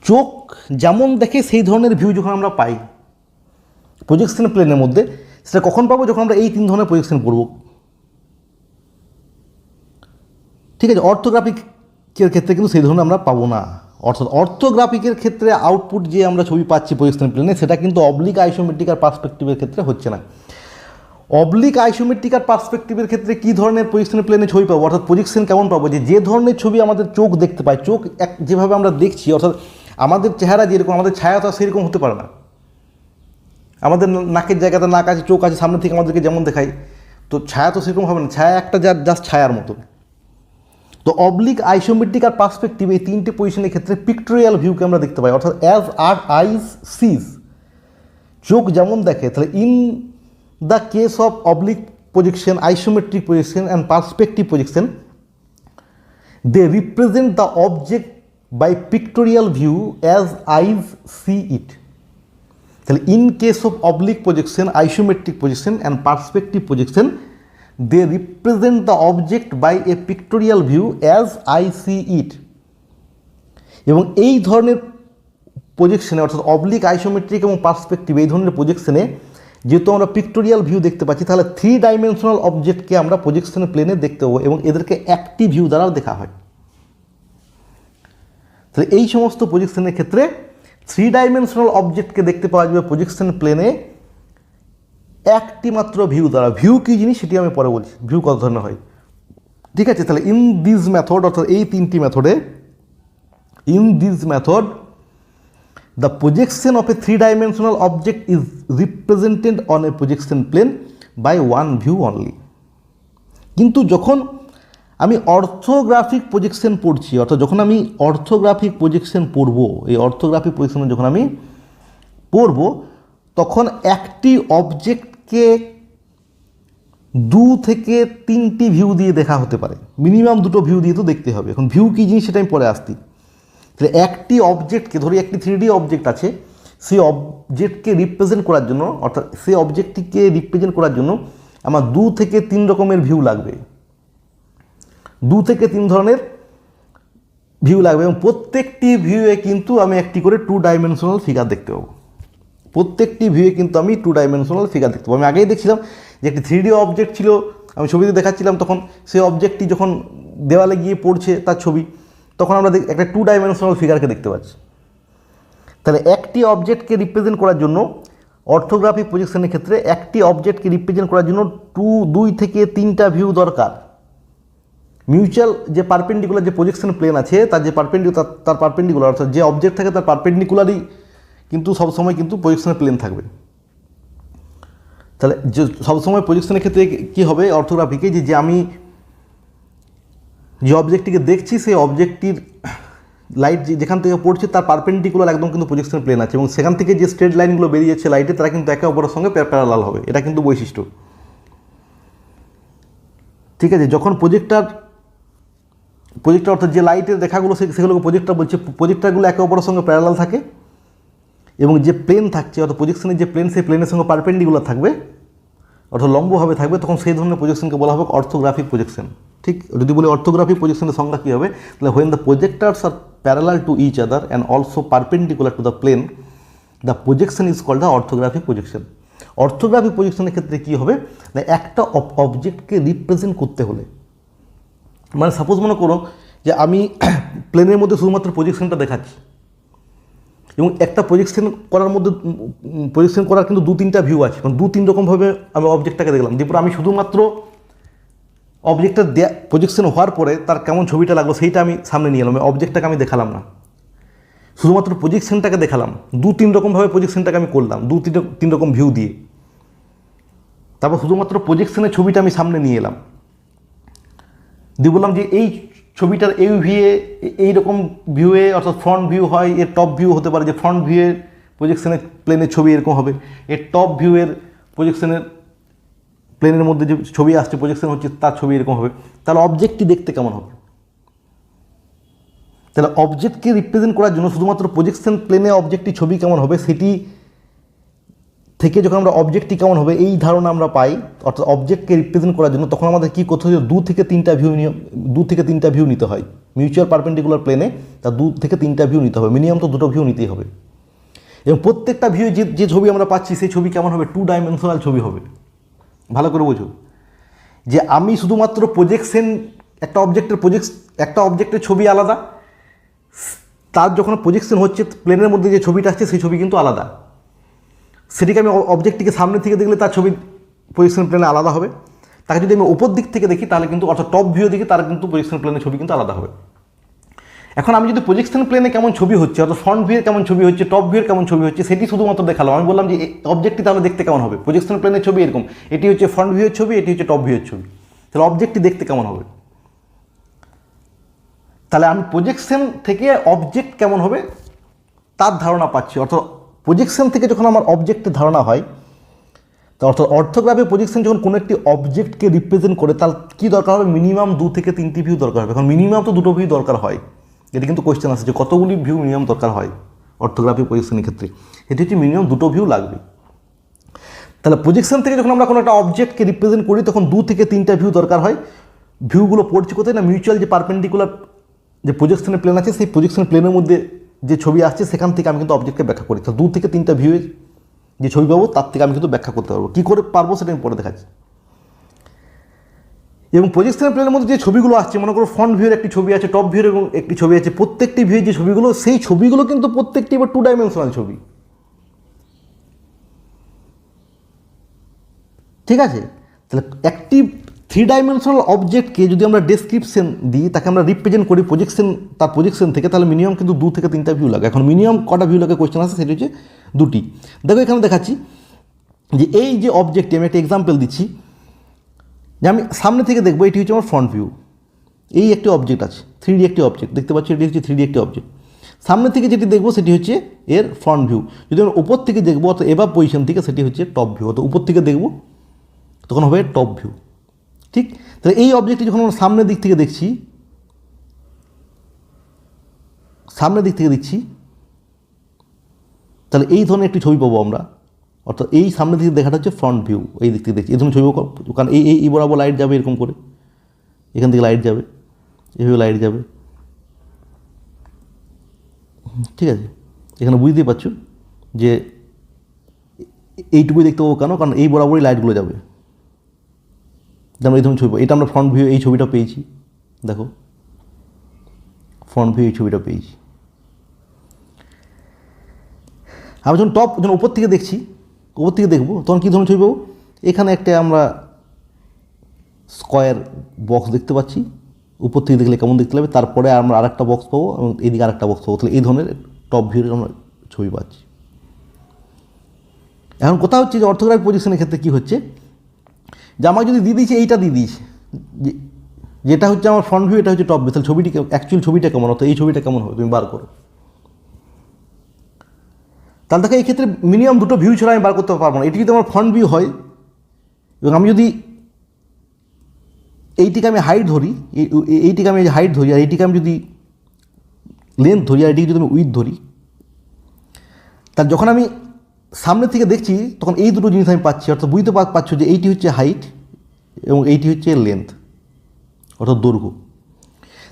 চোখ যেমন দেখে সেই ধরনের ভিউ যখন আমরা পাই প্রজেকশন প্লেনের মধ্যে, সেটা কখন পাবো? যখন আমরা এই তিন ধরনের প্রজেকশন পড়ব। ঠিক আছে, অর্থোগ্রাফিকের ক্ষেত্রে কিন্তু সেই ধরনের আমরা পাবো না। অর্থাৎ অর্থোগ্রাফিকের ক্ষেত্রে আউটপুট যে আমরা ছবি পাচ্ছি প্রজেকশন প্লেনে, সেটা কিন্তু অবলিক আইসোমেট্রিক আর পার্সপেক্টিভের ক্ষেত্রে হচ্ছে না। অবলিক আইসোমেট্রিক আর পার্সপেক্টিভের ক্ষেত্রে কী ধরনের প্রজেকশন প্লেনে ছবি পাবো, অর্থাৎ প্রজেকশন কেমন পাবো? যে ধরনের ছবি আমাদের চোখ দেখতে পায়, চোখ যেভাবে আমরা দেখছি, অর্থাৎ আমাদের চেহারা যেরকম, আমাদের ছায়া তো সেরকম হতে পারে না। আমাদের নাকের জায়গাতে নাক আছে, চোখ আছে, সামনে থেকে আমাদেরকে যেমন দেখায়, তো ছায়া তো সেরকম হবে না। ছায়া একটা জাস্ট ছায়ার মতো। তো অবলিক আইসোমেট্রিক আর পার্সপেক্টিভ এই তিনটে পজিশনের ক্ষেত্রে পিক্টোরিয়াল ভিউকে আমরা দেখতে পাই, অর্থাৎ অ্যাজ আর আইজ সিজ, চোখ যেমন দেখে। তাহলে in the case of oblique projection, isometric projection and perspective projection, they represent the object by pictorial view as eyes see it. তাহলে in case of oblique projection, isometric projection and perspective projection, they represent the object by a pictorial view as I see it. এবং এই ধরনের প্রজেকশনে, অর্থাৎ অবলিক, আইসোমেট্রিক এবং পার্সপেক্টিভ এই ধরনের প্রজেকশনে যেহেতু আমরা পিক্টোরিয়াল ভিউ দেখতে পাচ্ছি, তাহলে 3 ডাইমেনশনাল অবজেক্টকে আমরা প্রজেকশনের প্লেনে দেখতে পাবো এবং এদেরকে একটি ভিউ দ্বারাও দেখা হয়। তাহলে এই সমস্ত প্রজেকশনের ক্ষেত্রে 3 ডাইমেনশনাল অবজেক্টকে দেখতে পাওয়া যাবে প্রজেকশন প্লেনে একটি মাত্র ভিউ দ্বারা। ভিউ কী জিনিস সেটি আমি পরে বলছি, ভিউ কত ধরনের হয়। ঠিক আছে, তাহলে ইন দিস মেথড, অর্থাৎ এই তিনটি মেথডে, in this method the projection of a 3-dimensional object is represented on a projection plane by one view only. কিন্তু যখন আমি অর্থোগ্রাফিক প্রজেকশন পড়ছি, অর্থাৎ যখন আমি অর্থোগ্রাফিক প্রজেকশন পড়ব, এই অর্থোগ্রাফিক প্রজেকশন যখন আমি পড়ব, তখন একটি অবজেক্টকে 2 থেকে 3টি ভিউ দিয়ে দেখা হতে পারে, মিনিমাম 2টো ভিউ দিয়ে তো দেখতে হবে। এখন ভিউ কী জিনিস সেটা আমি পরে আসছি। তাহলে একটি অবজেক্টকে ধরি, একটি 3D অবজেক্ট আছে, সেই অবজেক্টকে রিপ্রেজেন্ট করার জন্য, অর্থাৎ সেই অবজেক্টটিকে রিপ্রেজেন্ট করার জন্য আমার 2 থেকে 3 রকমের ভিউ লাগবে, 2 থেকে 3 ধরনের ভিউ লাগবে এবং প্রত্যেকটি ভিউয়ে কিন্তু আমি একটি করে 2 ডাইমেনশনাল ফিগার দেখতে পাবো। প্রত্যেকটি ভিউয়ে কিন্তু আমি 2 ডাইমেনশনাল ফিগার দেখতে পাবো। আমি আগেই দেখছিলাম যে একটি 3D অবজেক্ট ছিল, আমি ছবিতে দেখাচ্ছিলাম, তখন সেই অবজেক্টটি যখন দেওয়ালে গিয়ে পড়ছে তার ছবি, তখন আমরা একটা 2 ডাইমেনশনাল ফিগারকে দেখতে পাচ্ছি। তাহলে একটি অবজেক্টকে রিপ্রেজেন্ট করার জন্য অর্থোগ্রাফিক প্রজেকশনের ক্ষেত্রে একটি অবজেক্টকে রিপ্রেজেন্ট করার জন্য 2 থেকে 3টা ভিউ দরকার। মিউচুয়াল যে পারপেন্ডিকুলার যে প্রজেকশন প্লেন আছে, তার যে তার পারপেন্ডিকুলার, অর্থাৎ যে অবজেক্ট থাকে তার পারপেন্ডিকুলারই কিন্তু সবসময় কিন্তু প্রজেকশনের প্লেন থাকবে। তাহলে যে সবসময় প্রজেকশনের ক্ষেত্রে কী হবে অর্থোগ্রাফিকে, যে আমি যে অবজেক্টটিকে দেখছি সেই অবজেক্টটির লাইট যেখান থেকে পড়ছে তার পারপেন্ডিকুলার একদম কিন্তু প্রজেকশন প্লেন আছে এবং সেখান থেকে যে স্ট্রেট লাইনগুলো বেরিয়ে যাচ্ছে লাইটে, তারা কিন্তু একে অপরের সঙ্গে প্যারালাল হবে। এটা কিন্তু বৈশিষ্ট্য। ঠিক আছে, যখন প্রজেক্টর অর্থাৎ যে লাইটের রেখাগুলো সেগুলোকে প্রজেক্টর বলছে, প্রজেক্টরগুলো একে অপরের সঙ্গে প্যারালাল থাকে এবং যে প্লেন থাকছে, অর্থাৎ প্রজেকশনের যে প্লেন, সেই প্লেনের সঙ্গে পারপেন্ডিকুলার থাকবে, অর্থাৎ লম্বভাবে থাকবে, তখন সেই ধরনের প্রজেকশনকে বলা হবে অর্থোগ্রাফিক প্রজেকশন। ঠিক, যদি বলি অর্থোগ্রাফিক প্রজেকশনের সংজ্ঞা কী হবে, তাহলে when the projectors are parallel to each other and also perpendicular to the plane, the projection is called the orthographic projection. Orthographic প্রজেকশনের ক্ষেত্রে কী হবে না, একটা অবজেক্টকে রিপ্রেজেন্ট করতে হলে, মানে সাপোজ মনে করো যে আমি প্লেনের মধ্যে শুধুমাত্র প্রজেকশনটা দেখাচ্ছি এবং একটা প্রজেকশন করার কিন্তু 2-3টা ভিউ আছে, কারণ 2-3 রকমভাবে আমি অবজেক্টটাকে দেখলাম। এরপর আমি শুধুমাত্র অবজেক্টটা প্রজেকশন হওয়ার পরে তার কেমন ছবিটা লাগলো সেইটা আমি সামনে নিয়ে এলাম, অবজেক্টটাকে আমি দেখালাম না, শুধুমাত্র প্রজেকশনটাকে দেখালাম। 2-3 রকমভাবে প্রজেকশনটাকে আমি করলাম, 2-3 রকম ভিউ দিয়ে, তারপর শুধুমাত্র প্রজেকশনের ছবিটা আমি সামনে নিয়ে এলাম, দিয়ে বললাম যে এই ছবিটার এই ভিউয়ে এইরকম ভিউয়ে, অর্থাৎ ফ্রন্ট ভিউ হয়, এর টপ ভিউ হতে পারে, যে ফ্রন্ট ভিউয়ের প্রজেকশনের প্লেনের ছবি এরকম হবে, এর টপ ভিউয়ের প্রজেকশনের প্লেনের মধ্যে যে ছবি আসছে প্রজেকশন হচ্ছে তার ছবি এরকম হবে। তাহলে অবজেক্টটি দেখতে কেমন হবে? তাহলে অবজেক্টকে রিপ্রেজেন্ট করার জন্য শুধুমাত্র প্রজেকশন প্লেনে অবজেক্টটি ছবি কেমন হবে সেটি থেকে যখন আমরা অবজেক্টটি কেমন হবে এই ধারণা আমরা পাই, অর্থাৎ অবজেক্টকে রিপ্রেজেন্ট করার জন্য, তখন আমাদের কী করতে হয়, 2 থেকে 3টা ভিউ নিতে হয়। মিউচুয়াল পারপেন্ডিকুলার প্লেনে তার 2 থেকে 3টা ভিউ নিতে হবে, মিনিমাম তো 2টো ভিউ নিতেই হবে। এবং প্রত্যেকটা ভিউ যে ছবি আমরা পাচ্ছি সেই ছবি কেমন হবে, 2 ডাইমেনশনাল ছবি হবে। ভালো করে বোঝো যে আমি শুধুমাত্র প্রজেকশন, একটা অবজেক্টের ছবি আলাদা, তার যখন প্রজেকশন হচ্ছে প্লেনের মধ্যে যে ছবিটা আসছে সেই ছবি কিন্তু আলাদা। সেটিকে আমি অবজেক্টটিকে সামনে থেকে দেখলে তার ছবি প্রজেকশন প্লেনে আলাদা হবে। তাকে যদি আমি উপর দিক থেকে দেখি তাহলে কিন্তু, অর্থাৎ টপ ভিউ দেখি, তার কিন্তু প্রজেকশন প্লেনের ছবি কিন্তু আলাদা হবে। এখন আমি যদি প্রজেকশন প্লেনে কেমন ছবি হচ্ছে, অর্থাৎ ফ্রন্ট ভিউর কেমন ছবি হচ্ছে, টপ ভিউর কেমন ছবি হচ্ছে, সেটি শুধুমাত্র দেখালাম। আমি বললাম যে অবজেক্টটি তাহলে দেখতে কেমন হবে, প্রজেকশন প্লেনের ছবি এরকম, এটি হচ্ছে ফ্রন্ট ভিউয়ের ছবি, এটি হচ্ছে টপ ভিউয়ের ছবি, তাহলে অবজেক্টটি দেখতে কেমন হবে। তাহলে আমি প্রজেকশন থেকে অবজেক্ট কেমন হবে তার ধারণা পাচ্ছি। অর্থাৎ প্রজেকশন থেকে যখন আমার অবজেক্টের ধারণা হয়, তো অর্থাৎ অর্থোগ্রাফি প্রজেকশন যখন কোনো একটি অবজেক্টকে রিপ্রেজেন্ট করে, তার কী দরকার হবে, মিনিমাম 2 থেকে 3টি ভিউ দরকার হবে। এখন মিনিমাম তো 2টো ভিউ দরকার হয়, এটি কিন্তু কোয়েশ্চেন আসছে যে কতগুলি ভিউ মিনিমাম দরকার হয় অর্থোগ্রাফি প্রজেকশনের ক্ষেত্রে, এটি হচ্ছে মিনিমাম 2টো ভিউ লাগবে। তাহলে প্রজেকশন থেকে যখন আমরা কোনো একটা অবজেক্টকে রিপ্রেজেন্ট করি তখন 2 থেকে 3টা ভিউ দরকার হয়। ভিউগুলো পড়ছে কোথায় না, মিউচুয়াল যে পারপেন্ডিকুলার যে প্রজেকশনের প্লেন আছে সেই প্রজেকশন প্লেনের মধ্যে যে ছবি আসছে সেখান থেকে আমি কিন্তু অবজেক্টকে ব্যাখ্যা করি। তো 2 থেকে 3টা ভিউয়ের যে ছবি পাবো তার থেকে আমি কিন্তু ব্যাখ্যা করতে পারবো। কী করে পারবো সেটা আমি পরে দেখাচ্ছি। এবং প্রজেকশন প্লেনের মধ্যে যে ছবিগুলো আসছে, মনে করো ফ্রন্ট ভিউয়ের একটি ছবি আছে, টপ ভিউয়ের এবং একটি ছবি আছে, প্রত্যেকটি ভিউয়ের যে ছবিগুলো, সেই ছবিগুলো কিন্তু প্রত্যেকটি এবার 2 ডাইমেনশনাল ছবি, ঠিক আছে। তাহলে একটি 3 ডাইমেনশনাল অবজেক্টকে যদি আমরা ডেসক্রিপশন দিই, তাকে আমরা রিপ্রেজেন্ট করি তার প্রজেকশন থেকে, তাহলে মিনিমাম কিন্তু 2 থেকে 3টা ভিউ লাগে। এখন মিনিমাম কটা ভিউ লাগে কোয়েশ্চেন আসে, সেটি হচ্ছে 2টি। দেখো এখানে দেখাচ্ছি যে এই যে অবজেক্টটি, আমি একটা এক্সাম্পল দিচ্ছি যে আমি সামনে থেকে দেখবো, এটি হচ্ছে আমার ফ্রন্ট ভিউ। এই একটি অবজেক্ট আছে, 3D একটি অবজেক্ট দেখতে পাচ্ছি, এটি হচ্ছে 3D একটি অবজেক্ট। সামনে থেকে যেটি দেখবো সেটি হচ্ছে এর ফ্রন্ট ভিউ। যদি আমরা উপর থেকে দেখবো, অর্থাৎ এবার পজিশন থেকে, সেটি হচ্ছে টপ ভিউ। অর্থাৎ উপর থেকে দেখবো তখন হবে টপ ভিউ, ঠিক। তাহলে এই অবজেক্টটি যখন আমরা সামনের দিক থেকে দেখছি, তাহলে এই ধরনের একটি ছবি পাবো আমরা। অর্থাৎ এই সামনের দিকে দেখাটা হচ্ছে ফ্রন্ট ভিউ, এই দিক থেকে দেখছি এই ধরনের ছবি, কারণ এই বরাবর লাইট যাবে এরকম করে, এখান থেকে লাইট যাবে, এভাবে লাইট যাবে, ঠিক আছে। এখানে বুঝতেই পারছো যে এইটুকুই দেখতে পাবো কেন, কারণ এই বরাবরই লাইটগুলো যাবে। যেমন এই ধরনের ছবি, এটা আমরা ফ্রন্ট ভিউ এই ছবিটা পেয়েছি, দেখো ফ্রন্ট ভিউ এই ছবিটা পেয়েছি। আমি যখন উপর থেকে দেখবো তখন কী ধরনের ছবি পাবো, এখানে একটা আমরা স্কোয়ার বক্স দেখতে পাচ্ছি, উপর থেকে দেখলে কেমন দেখতে লাগবে, তারপরে আমরা আরেকটা বক্স পাবো এবং এদিকে আরেকটা বক্স পাবো। তাহলে এই ধরনের টপ ভিউর আমরা ছবি পাচ্ছি। এখন কথা হচ্ছে যে অর্থোগ্রাফিক প্রজেকশনের ক্ষেত্রে কী হচ্ছে, যে আমাকে যদি দিয়ে দিয়েছে, এইটা দিয়ে দিয়েছে যেটা হচ্ছে আমার ফ্রন্ট ভিউ, এটা হচ্ছে টপ ভিউ, তাহলে ছবিটি অ্যাকচুয়াল ছবিটা কেমন, অর্থাৎ এই ছবিটা কেমন হবে তুমি বার করো। তাহলে দেখো এই ক্ষেত্রে মিনিমাম 2টো ভিউ ছাড়া আমি বার করতে পারবো না। এটি যদি আমার ফ্রন্ট ভিউ হয় এবং আমি যদি এইটিকে আমি হাইট ধরি, এইটিকে আমি হাইট ধরি, আর এইটিকে আমি যদি লেন্থ ধরি, আর এটিকে যদি আমি উইথ ধরি, তাহলে যখন আমি সামনের থেকে দেখছি তখন এই দুটো জিনিস আমি পাচ্ছি। অর্থাৎ বুঝতে পারছো যে এইটি হচ্ছে হাইট এবং এইটি হচ্ছে লেন্থ, অর্থাৎ দৈর্ঘ্য।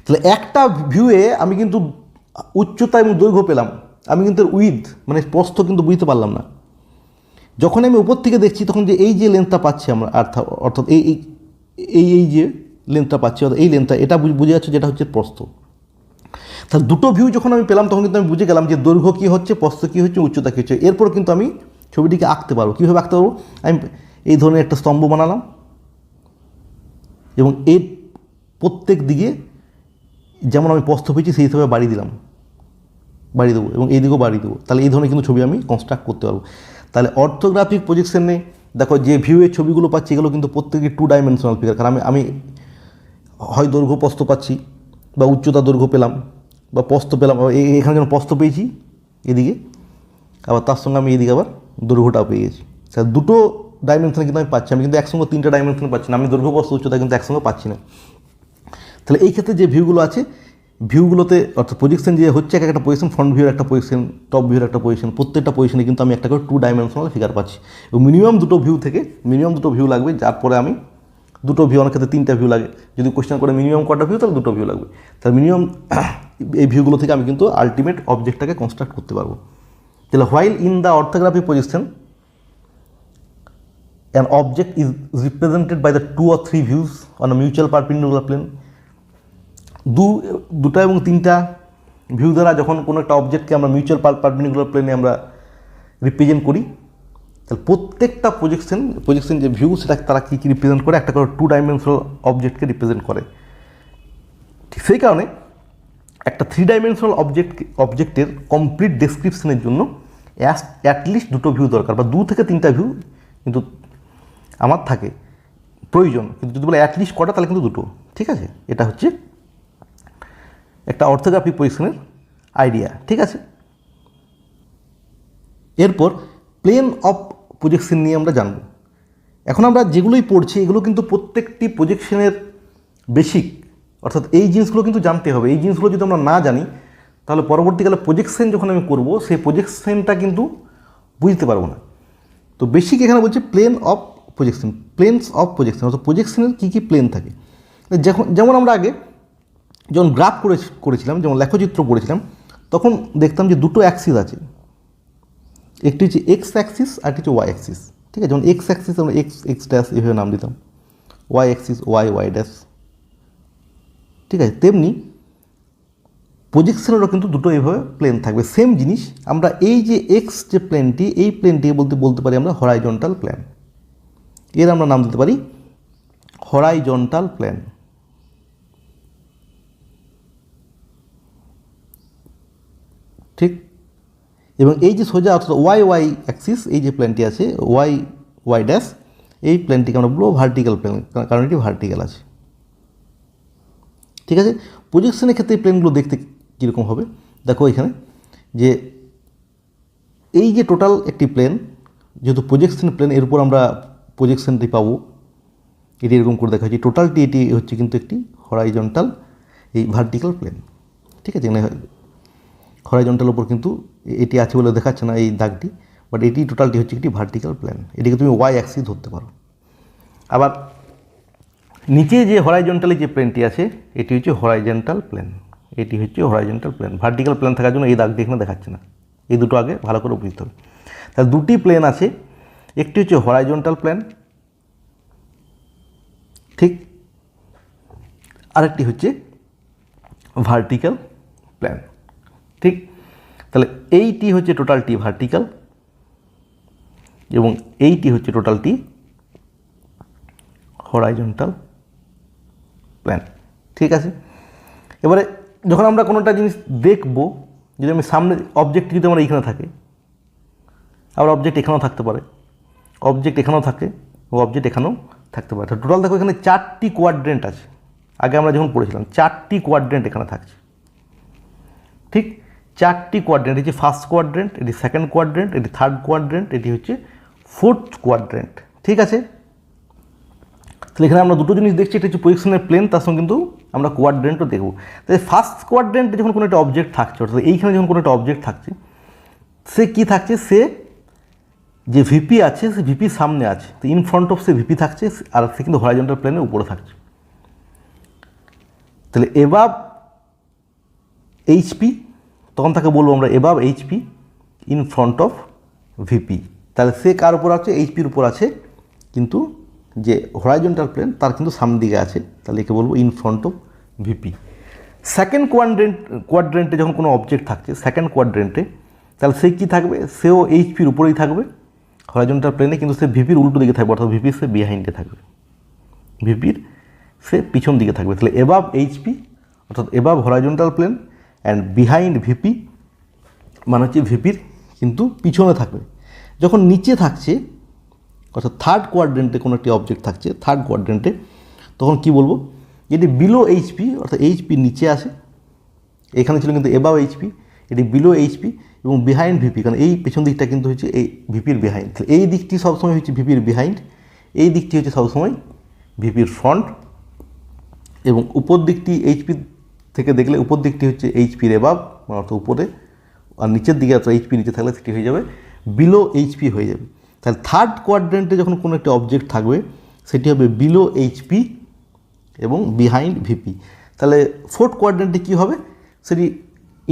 তাহলে একটা ভিউয়ে আমি কিন্তু উচ্চতা এবং দৈর্ঘ্য পেলাম, আমি কিন্তু উইথ মানে প্রস্থ কিন্তু বুঝতে পারলাম না। যখন আমি উপর থেকে দেখছি তখন যে এই যে লেন্থটা পাচ্ছি আমরা, অর্থাৎ এই যে লেন্থটা পাচ্ছি, অর্থাৎ এই লেন্থটা, এটা বুঝে যাচ্ছে যেটা হচ্ছে প্রস্থ। তাহলে 2টো ভিউ যখন আমি পেলাম তখন কিন্তু আমি বুঝে গেলাম যে দৈর্ঘ্য কী হচ্ছে, প্রস্থ কী হচ্ছে, উচ্চতা কী হচ্ছে। এরপর কিন্তু আমি ছবিটিকে আঁকতে পারবো। কীভাবে আঁকতে পারবো, আমি এই ধরনের একটা স্তম্ভ বানালাম এবং এর প্রত্যেক দিকে যেমন আমি প্রস্থ পেয়েছি সেই হিসাবে বাড়িয়ে দেবো এবং এই দিকেও বাড়িয়ে দেবো। তাহলে এই ধরনের কিন্তু ছবি আমি কনস্ট্রাক্ট করতে পারবো। তাহলে অর্থোগ্রাফিক প্রজেকশনে দেখো যে ভিউয়ের ছবিগুলো পাচ্ছি এগুলো কিন্তু প্রত্যেকই 2 ডাইমেনশনাল ফিগার। কারণ আমি হয় দৈর্ঘ্য প্রস্থ পাচ্ছি, বা উচ্চতা দৈর্ঘ্য পেলাম, বা প্রস্থ পেলাম, এখানে যেন প্রস্থ পেয়েছি এদিকে, আবার তার সঙ্গে আমি এদিকে আবার দৈর্ঘ্যটাও পেয়ে গেছি। স্যার 2টো ডাইমেনশনে কিন্তু আমি পাচ্ছি, আমি কিন্তু একসঙ্গে 3টা ডাইমেনশনে পাচ্ছি না, আমি দৈর্ঘ্য প্রস্থ উচ্চতা কিন্তু একসঙ্গে পাচ্ছি না। তাহলে এই ক্ষেত্রে যে ভিউগুলো আছে ভিউগুলোতে অর্থাৎ প্রজেকশন যে হচ্ছে এক একটা পজিশন, ফ্রন্ট ভিউর একটা পজিশন, টপ ভিউর একটা পজিশন, প্রত্যেকটা পজিশনে কিন্তু আমি একটা করে 2 ডাইমেনশনাল ফিগার পাচ্ছি। এবং মিনিমাম দুটো ভিউ লাগবে, যার পরে আমি দুটো ভিউ, অনেক ক্ষেত্রে 3টা ভিউ লাগে। যদি কোশ্চেন করে মিনিমাম কটা ভিউ, তাহলে 2টো ভিউ লাগবে। তাহলে মিনিমাম এই ভিউগুলো থেকে আমি কিন্তু আলটিমেট অবজেক্টটাকে কনস্ট্রাক্ট করতে পারবো। তাহলে while in the orthographic position an object is represented by the 2 or 3 views on a mutual perpendicular plane, দুটা এবং 3টা ভিউ দ্বারা যখন কোনো একটা অবজেক্টকে আমরা মিউচুয়াল পারপেন্ডিকুলার প্লেনে আমরা রিপ্রেজেন্ট করি, তাহলে প্রত্যেকটা প্রজেকশন যে ভিউ, সেটা তারা কী কী রিপ্রেজেন্ট করে, একটা করে 2 ডাইমেনশনাল অবজেক্টকে রিপ্রেজেন্ট করে। ঠিক সেই কারণে একটা 3 ডাইমেনশনাল অবজেক্টের কমপ্লিট ডেসক্রিপশনের জন্য অ্যাটলিস্ট 2টো ভিউ দরকার, বা 2 থেকে 3টা ভিউ কিন্তু আমার থাকে প্রয়োজন। কিন্তু যদি বলে অ্যাটলিস্ট কটা, তাহলে কিন্তু 2টো। ঠিক আছে, এটা হচ্ছে একটা অর্থোগ্রাফিক পজিশনের আইডিয়া। ঠিক আছে, এরপর প্লেন অফ প্রজেকশন নিয়ে আমরা জানব। এখন আমরা যেগুলোই পড়ছি এগুলো কিন্তু প্রত্যেকটি প্রজেকশনের বেসিক, অর্থাৎ এই জিনিসগুলো কিন্তু জানতে হবে। এই জিনিসগুলো যদি আমরা না জানি, তাহলে পরবর্তীকালে প্রজেকশন যখন আমি করব, সেই প্রজেকশনটা কিন্তু বুঝতে পারবো না। তো বেসিক এখানে বলছে plane of projection, planes of projection, অর্থাৎ প্রজেকশনের কী কী প্লেন থাকে। যেমন আমরা আগে যখন গ্রাফ করেছিলাম, যেমন লেখচিত্র পড়েছিলাম, তখন দেখতাম যে 2টো অ্যাক্সিস আছে, একটি হচ্ছে এক্স অ্যাক্সিস আর একটি হচ্ছে ওয়াই অ্যাক্সিস। ঠিক আছে, যেমন এক্স অ্যাক্সিস আমরা এক্স ড্যাশ এভাবে নাম দিতাম, ওয়াই অ্যাক্সিস ওয়াই ড্যাশ। ঠিক আছে, তেমনি প্রজেকশনেরও কিন্তু 2টো এইভাবে প্লেন থাকবে। সেম জিনিস আমরা এই যে এক্স যে প্লেনটি, এই প্লেনটি বলতে পারি আমরা হরাইজন্টাল প্লেন। এর আমরা নাম দিতে পারি হরাইজন্টাল প্লেন। ঠিক, এবং এই যে সোজা অর্থাৎ ওয়াই অ্যাক্সিস, এই যে প্লেনটি আছে ওয়াই ড্যাশ, এই প্লেনটিকে আমরা বলবো ভার্টিক্যাল প্লেন, কারণ এটি ভার্টিক্যাল আছে। ঠিক আছে, প্রজেকশনের ক্ষেত্রে এই প্লেনগুলো দেখতে কীরকম হবে দেখো এখানে, যে এই যে টোটাল একটি প্লেন, যেহেতু প্রজেকশন প্লেন, এর উপর আমরা প্রজেকশনটি পাবো, এটি এরকম করে দেখা হচ্ছে টোটালটি, এটি হচ্ছে কিন্তু একটি হরাইজন্টাল এই ভার্টিক্যাল প্লেন। ঠিক আছে, এখানে হরাইজন্টাল উপর কিন্তু এটি আছে বলে দেখাচ্ছে না এই দাগটি, বাট এটি টোটালটি হচ্ছে একটি ভার্টিক্যাল প্লেন। এটিকে তুমি ওয়াই অ্যাক্সিস ধরতে পারো। আবার নিচে যে হরাইজন্টালি যে প্লেনটি আছে, এটি হচ্ছে হরাইজন্টাল প্লেন, এটি হচ্ছে হরাইজন্টাল প্লেন। ভার্টিক্যাল প্লেন থাকার জন্য এই দাগটি এখানে দেখাচ্ছে না, এই দুটো আগে ভালো করে বুঝতে হবে। তাহলে 2টি প্লেন আছে, একটি হচ্ছে হরাইজন্টাল প্লেন, ঠিক, আরেকটি হচ্ছে ভার্টিক্যাল প্লেন। ঠিক, তাহলে এইটি হচ্ছে টোটালটি ভার্টিক্যাল এবং এইটি হচ্ছে টোটালটি হরাইজন্টাল প্লেন। ঠিক আছে, এবারে যখন আমরা কোনোটা জিনিস দেখব, যদি আমি সামনে অবজেক্ট যদি আমার এইখানে থাকে, আবার অবজেক্ট এখানেও থাকতে পারে, অবজেক্ট এখানেও থাকে ও অবজেক্ট এখানেও থাকতে পারে। টোটাল দেখো এখানে 4টি কোয়াড্রেন্ট আছে। আগে আমরা যখন পড়েছিলাম 4টি কোয়াড্রেন্ট এখানে থাকছে। ঠিক, 4টি কোয়াড্রেন্ট, এটি ফার্স্ট কোয়াড্রেন্ট, এটি সেকেন্ড কোয়াড্রেন্ট, এটি থার্ড কোয়াড্রেন্ট, এটি হচ্ছে ফোর্থ কোয়াড্রেন্ট। ঠিক আছে, তাহলে এখানে আমরা 2টো জিনিস দেখছি, এটা হচ্ছে প্রজেকশনের প্লেন, তার সঙ্গে কিন্তু আমরা কোয়াড্রেন্টও দেখব। তাই ফার্স্ট কোয়াড্রেন্টে যখন কোনো একটা অবজেক্ট থাকছে, অর্থাৎ এইখানে যখন কোনো একটা অবজেক্ট থাকছে, সে কী থাকছে, সে যে ভিপি আছে, সে ভিপির সামনে আছে, তো in front of say VP থাকছে, আর সে কিন্তু হরাইজন্টাল প্লেনের উপরে থাকছে। তাহলে এবাব এইচপি, তখন তাকে বলবো আমরা above HP in front of VP. তাহলে সে কার উপর আছে, এইচপির উপর আছে, কিন্তু যে হরাইজন্টাল প্লেন তার কিন্তু সামনের দিকে আছে, তাহলে একে বলবো in front of VP. Second কোয়াড্রেন্টে যখন কোনো অবজেক্ট থাকছে, সেকেন্ড কোয়াড্রেন্টে, তাহলে সে কী থাকবে, সেও এইচপির উপরেই থাকবে হরাইজন্টাল প্লেনে, কিন্তু সে ভিপির উল্টো দিকে থাকবে, অর্থাৎ ভিপির সে বিহাইন্ডে থাকবে, ভিপির সে পিছন দিকে থাকবে। তাহলে এবাব এইচপি অর্থাৎ above horizontal plane and behind VP, মানে হচ্ছে ভিপির কিন্তু পিছনে থাকবে। যখন নিচে থাকছে, অর্থাৎ থার্ড কোয়াড্রেন্টে কোনো একটি অবজেক্ট থাকছে, থার্ড কোয়াড্রেন্টে, তখন কি বলবো, এটি বিলো এইচপি, অর্থাৎ এইচপি নিচে আসে, এখানে ছিল কিন্তু এবাব এইচপি, এটি বিলো এইচপি এবং বিহাইন্ড ভিপি, কারণ এই পেছন দিকটা কিন্তু হচ্ছে এই ভিপির বিহাইন্ড। এই দিকটি সবসময় হচ্ছে ভিপির বিহাইন্ড, এই দিকটি হচ্ছে সবসময় ভিপির ফ্রন্ট, এবং উপর দিকটি এইচপি থেকে দেখলে উপর দিকটি হচ্ছে এইচপির এবাব, অর্থাৎ উপরে, আর নিচের দিকে অর্থাৎ এইচপি নিচে থাকলে সেটি হয়ে যাবে বিলো এইচপি হয়ে যাবে। তাহলে থার্ড কোয়াড্রেন্টে যখন কোনো একটা অবজেক্ট থাকবে সেটি হবে বিলো এইচপি এবং বিহাইন্ড ভিপি। তাহলে ফোর্থ কোয়াড্রেন্টে কী হবে, সেটি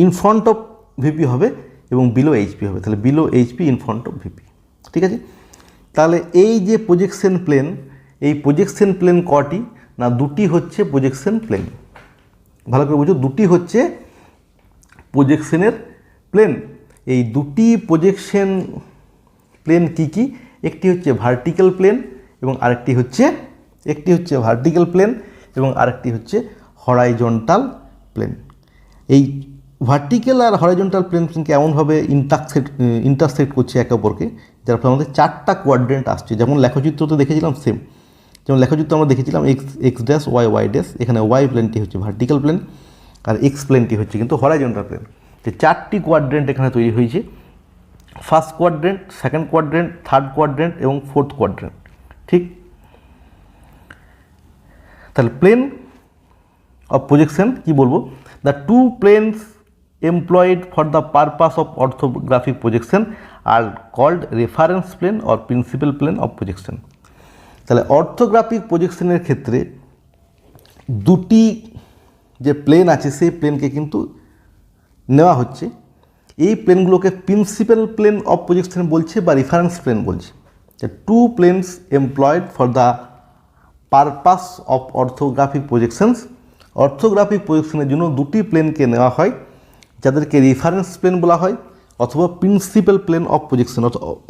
ইন ফ্রন্ট অফ ভিপি হবে এবং বিলো এইচপি হবে। তাহলে below HP in front of VP, ঠিক আছে। তাহলে এই যে প্রজেকশন প্লেন, এই প্রজেকশন প্লেন কটি না, দুটি হচ্ছে প্রজেকশন প্লেন। ভালো করে বুঝো, দুটি হচ্ছে প্রজেকশনের প্লেন। এই দুটি প্রজেকশন প্লেন কি কি, একটি হচ্ছে ভার্টিক্যাল প্লেন এবং আরেকটি হচ্ছে ভার্টিক্যাল প্লেন এবং আরেকটি হচ্ছে হরাইজন্টাল প্লেন। এই ভার্টিক্যাল আর হরাইজন্টাল প্লেনকে এমনভাবে ইন্টারসেক্ট করছে একে অপরকে, যার ফলে আমাদের চারটা কোয়াড্রেন্ট আসছে। যেমন লেখচিত্রতে দেখেছিলাম সেম, যেমন লেখচিত্র আমরা দেখেছিলাম এক্স ড্যাশ ওয়াই ড্যাশ, এখানে ওয়াই প্লেনটি হচ্ছে ভার্টিক্যাল প্লেন আর এক্স প্লেনটি হচ্ছে কিন্তু হরাইজন্টাল প্লেন। যে চারটি কোয়াড্রেন্ট এখানে তৈরি হয়েছে, first quadrant, second quadrant, third quadrant এবং ফোর্থ কোয়াড্রেন্ট, ঠিক। তাহলে প্লেন অফ প্রজেকশন কি বলবো, the two planes employed for the purpose of orthographic projection are called reference plane or principal plane of projection. তাহলে অর্থোগ্রাফিক প্রজেকশনের ক্ষেত্রে দুটি যে প্লেন আছে সেই প্লেনকে কিন্তু নেওয়া হচ্ছে, এই প্লেনগুলোকে প্রিন্সিপাল প্লেন অফ প্রজেকশন বলছে বা রেফারেন্স প্লেন বলছে। Two planes employed for the purpose of orthographic projections, orthographic প্রজেকশনের জন্য দুটি প্লেনকে নেওয়া হয়, যাদেরকে রেফারেন্স প্লেন বলা হয় অথবা প্রিন্সিপাল প্লেন অফ প্রজেকশন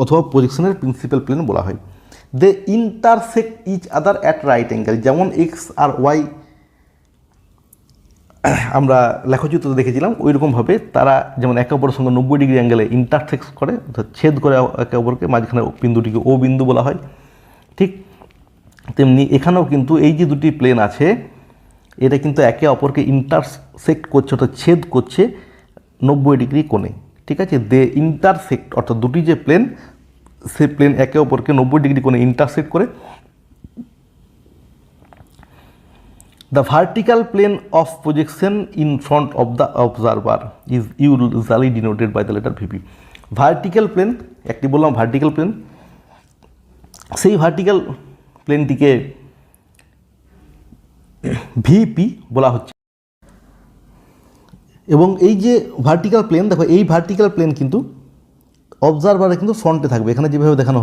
অথবা প্রজেকশনের প্রিন্সিপাল প্লেন বলা হয়। They intersect each other at right angle, যেমন এক্স আর ওয়াই আমরা লেখচিত্রতে দেখেছিলাম, ওই রকমভাবে তারা যেমন একে অপরের সঙ্গে 90 ডিগ্রি অ্যাঙ্গেলে ইন্টারসেক্ট করে, অর্থাৎ ছেদ করে একে অপরকে, মাঝখানে বিন্দুটিকে ও বিন্দু বলা হয়, ঠিক। তেমনি এখানেও কিন্তু এই যে দুটি প্লেন আছে, এটা কিন্তু একে অপরকে ইন্টারসেক্ট করছে, অর্থাৎ ছেদ করছে 90 ডিগ্রি কোণে, ঠিক আছে। দে ইন্টারসেক্ট, অর্থাৎ দুটি যে প্লেন, সে প্লেন একে অপরকে 90 ডিগ্রি কোণে ইন্টারসেক্ট করে। The vertical plane of projection in front of the observer is usually denoted by the letter VP. Vertical plane, একটি বললাম ভার্টিক্যাল প্লেন, সেই ভার্টিক্যাল প্লেনটিকে ভিপি বলা হচ্ছে। এবং এই যে ভার্টিক্যাল প্লেন, দেখো এই ভার্টিক্যাল প্লেন কিন্তু অবজারভারে কিন্তু ফ্রন্টে থাকবে। এখানে যেভাবে দেখানো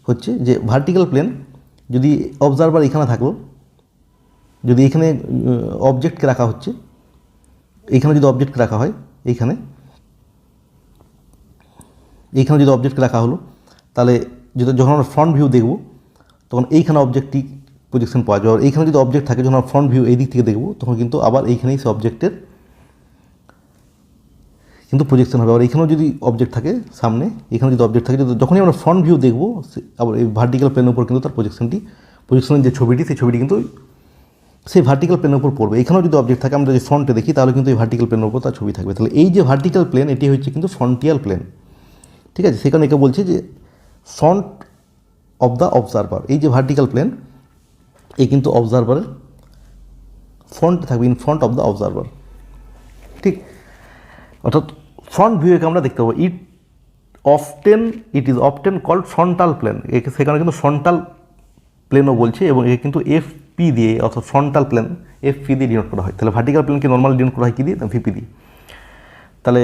হচ্ছে যে ভার্টিক্যাল প্লেন, যদি অবজারভার এখানে থাকলো, যদি এখানে অবজেক্টকে রাখা হচ্ছে, এইখানে যদি অবজেক্টকে রাখা হয়, এইখানে যদি অবজেক্টকে রাখা হলো, তাহলে যখন আমরা ফ্রন্ট ভিউ দেখব তখন এইখানে অবজেক্টটি প্রজেকশন পাওয়া যাবে। আর এইখানে যদি অবজেক্ট থাকে, যখন আমরা ফ্রন্ট ভিউ এই দিক থেকে দেখব তখন কিন্তু আবার এইখানেই সে অবজেক্টের কিন্তু প্রজেকশন হবে। আবার এইখানেও যদি অবজেক্ট থাকে সামনে, এখানে যদি অবজেক্ট থাকে, যখনই আমরা ফ্রন্ট ভিউ দেখব আবার এই ভার্টিক্যাল প্লেনের উপর কিন্তু তার প্রজেকশনের যে ছবিটি, সেই ছবিটি কিন্তু সেই ভার্টিক্যাল প্লেনের উপর পড়বে। এখানেও যদি অবজেক্ট থাকে, আমরা যদি ফ্রন্টে দেখি তাহলে কিন্তু এই ভার্টিক্যাল প্লেনের উপর তার ছবি থাকবে। তাহলে এই যে ভার্টিক্যাল প্লেন, এটি হচ্ছে কিন্তু ফ্রন্টিয়াল প্লেন, ঠিক আছে। সেখানে একে বলছে যে ফ্রন্ট অফ দ্য অবজারভার। এই যে ভার্টিক্যাল প্লেন, এই কিন্তু অবজারভারের ফ্রন্টে থাকবে, in front of the observer, ঠিক। অর্থাৎ ফ্রন্ট ভিউকে আমরা দেখতে পাবো। It is often called frontal plane, একে সেখানে কিন্তু ফ্রন্টাল প্লেনও বলছে, এবং একে কিন্তু এফপি দিয়ে, অর্থাৎ ফ্রন্টাল প্লেন এফপি দিয়ে ডিনোট করা হয়। তাহলে ভার্টিক্যাল প্লেনকে নর্মালি ডিনোট করা হয় কী দিয়ে, ভিপি দিয়ে। তাহলে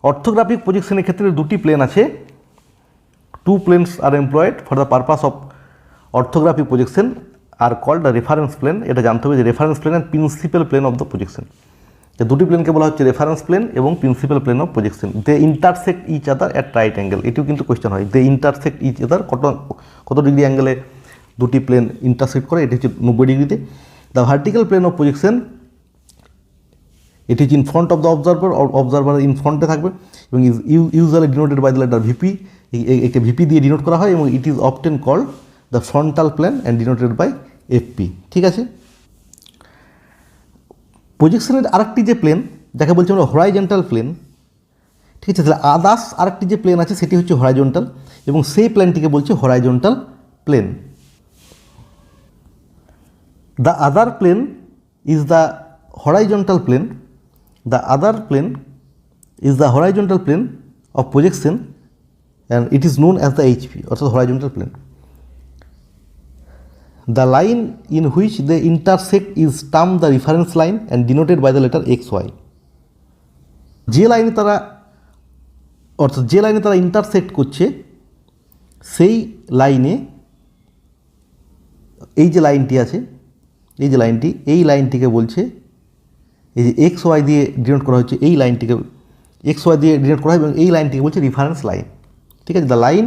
অর্থোগ্রাফিক প্রজেকশনের ক্ষেত্রে দুটি প্লেন আছে, two planes are employed for the purpose of orthographic projection are called the reference plane. এটা জানতে হবে যে reference plane and principal plane of the projection. দুটি প্লেনকে বলা হচ্ছে রেফারেন্স প্লেন এবং principal plane of projection. They intersect each other at right angle, এটিও কিন্তু কোয়েশ্চেন হয়। দে ইন্টারসেক্ট ইচ আদার কত ডিগ্রি অ্যাঙ্গেলে দুটি প্লেন ইন্টারসেক্ট করে, এটি হচ্ছে 90 ডিগ্রিতে। The vertical plane of projection, এটি হচ্ছে in front of the observer in ফ্রন্টে থাকবে এবং is usually denoted by the letter VP, একে ভিপি দিয়ে ডিনোট করা হয়, এবং it is often called the frontal plane and denoted by FP, ঠিক আছে। প্রজেকশনের আরেকটি যে প্লেন, যাকে বলছি আমরা হরাইজন্টাল প্লেন, ঠিক আছে। তাহলে আদার্স আরেকটি যে প্লেন আছে সেটি হচ্ছে হরাইজন্টাল, এবং সেই প্লেনটিকে বলছে horizontal plane. The other plane is the horizontal plane, the other plane is the horizontal plane of projection and it is known as the HP, অর্থাৎ horizontal plane. The line in which they intersect is termed the reference line and denoted by the letter XY. যে লাইনে তারা ইন্টারসেক্ট করছে সেই লাইনে এই যে লাইনটি আছে, এই লাইনটিকে বলছে, এই যে XY দিয়ে ডিনোট করা হচ্ছে, এই লাইনটিকে XY দিয়ে ডিনোট করা হয় এবং এই লাইনটিকে বলছে রেফারেন্স লাইন। ঠিক আছে, the line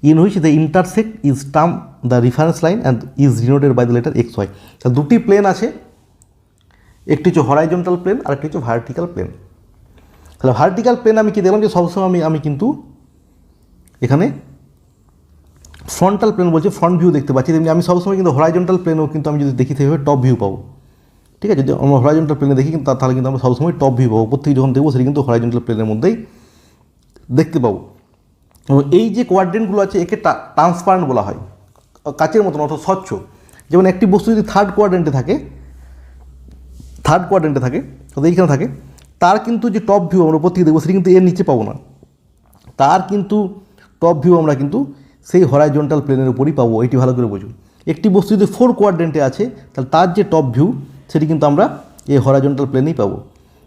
in which the intersect is termed the reference line and is denoted by the letter XY. তা দুটি প্লেন আছে, একটি হচ্ছে হরাইজন্টাল প্লেন আর একটি হচ্ছে ভার্টিক্যাল প্লেন। তাহলে ভার্টিক্যাল প্লেন আমি কি দেখলাম যে সবসময় আমি কিন্তু এখানে ফ্রন্টাল প্লেন বলছে, ফ্রন্ট ভিউ দেখতে পাচ্ছি, তেমনি আমি সবসময় কিন্তু হরাইজন্টাল প্লেনও কিন্তু আমি যদি দেখি সেভাবে টপ ভিউ পাবো। ঠিক আছে, যদি আমরা হরাইজন্টাল প্লেনে দেখি কিন্তু তাহলে কিন্তু আমরা সবসময় টপ ভিউ পাবো, প্রত্যেক যখন দেখবো সেটা কিন্তু হরাইজন্টাল প্লেনের মধ্যেই দেখতে পাবো। এই যে কোয়াড্রেন্টগুলো আছে একে ট্রান্সপারেন্ট বলা হয়, কাচের মতন অর্থাৎ স্বচ্ছ। যেমন একটি বস্তু যদি থার্ড কোয়াড্রেন্টে থাকে অর্থাৎ এইখানে থাকে, তার কিন্তু যে টপ ভিউ আমরা উপর থেকে দেখবো সেটা কিন্তু এর নিচে পাবো না, তার কিন্তু টপ ভিউ আমরা কিন্তু সেই হরাইজন্টাল প্লেনের উপরই পাবো। এটি ভালো করে বুঝুন। একটি বস্তু যদি ফোর কোয়াড্রেন্টে আছে তাহলে তার যে টপ ভিউ সেটি কিন্তু আমরা এই হরাইজন্টাল প্লেনেই পাবো।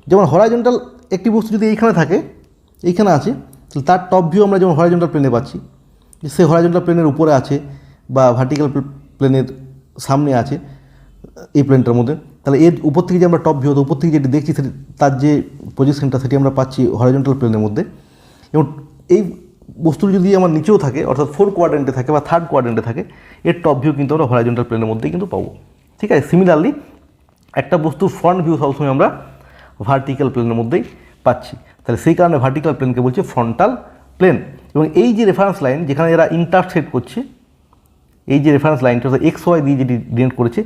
যেমন হরাইজন্টাল একটি বস্তু যদি এইখানে থাকে, এইখানে আছে, তাহলে তার টপ ভিউ আমরা যেমন হরাইজন্টাল প্লেনে পাচ্ছি, সে হরাইজন্টাল প্লেনের উপরে আছে বা ভার্টিক্যাল প্লেনের সামনে আছে এই প্লেনটার মধ্যে, তাহলে এর উপর থেকে যে আমরা টপ ভিউ, উপর থেকে যেটি দেখছি সেটি তার যে পজিশনটা সেটি আমরা পাচ্ছি হরাইজন্টাল প্লেনের মধ্যে। এবং এই বস্তুটি যদি আমার নিচেও থাকে অর্থাৎ ফোর কোয়াড্রেন্টে থাকে বা থার্ড কোয়াড্রেন্টে থাকে, এর টপ ভিউ কিন্তু আমরা হরাইজন্টাল প্লেনের মধ্যেই কিন্তু পাবো। ঠিক আছে, সিমিলারলি একটা বস্তুর ফ্রন্ট ভিউ সবসময় আমরা ভার্টিক্যাল প্লেনের মধ্যেই পাচ্ছি। তাহলে সেই কারণে ভার্টিক্যাল প্লেনকে বলছে ফ্রন্টাল প্লেন। এবং এই যে রেফারেন্স লাইন যেখানে এরা ইন্টারসেক্ট করছে, এই যে রেফারেন্স লাইনটা অর্থাৎ XY দিয়ে যেটি ডিনোট করেছে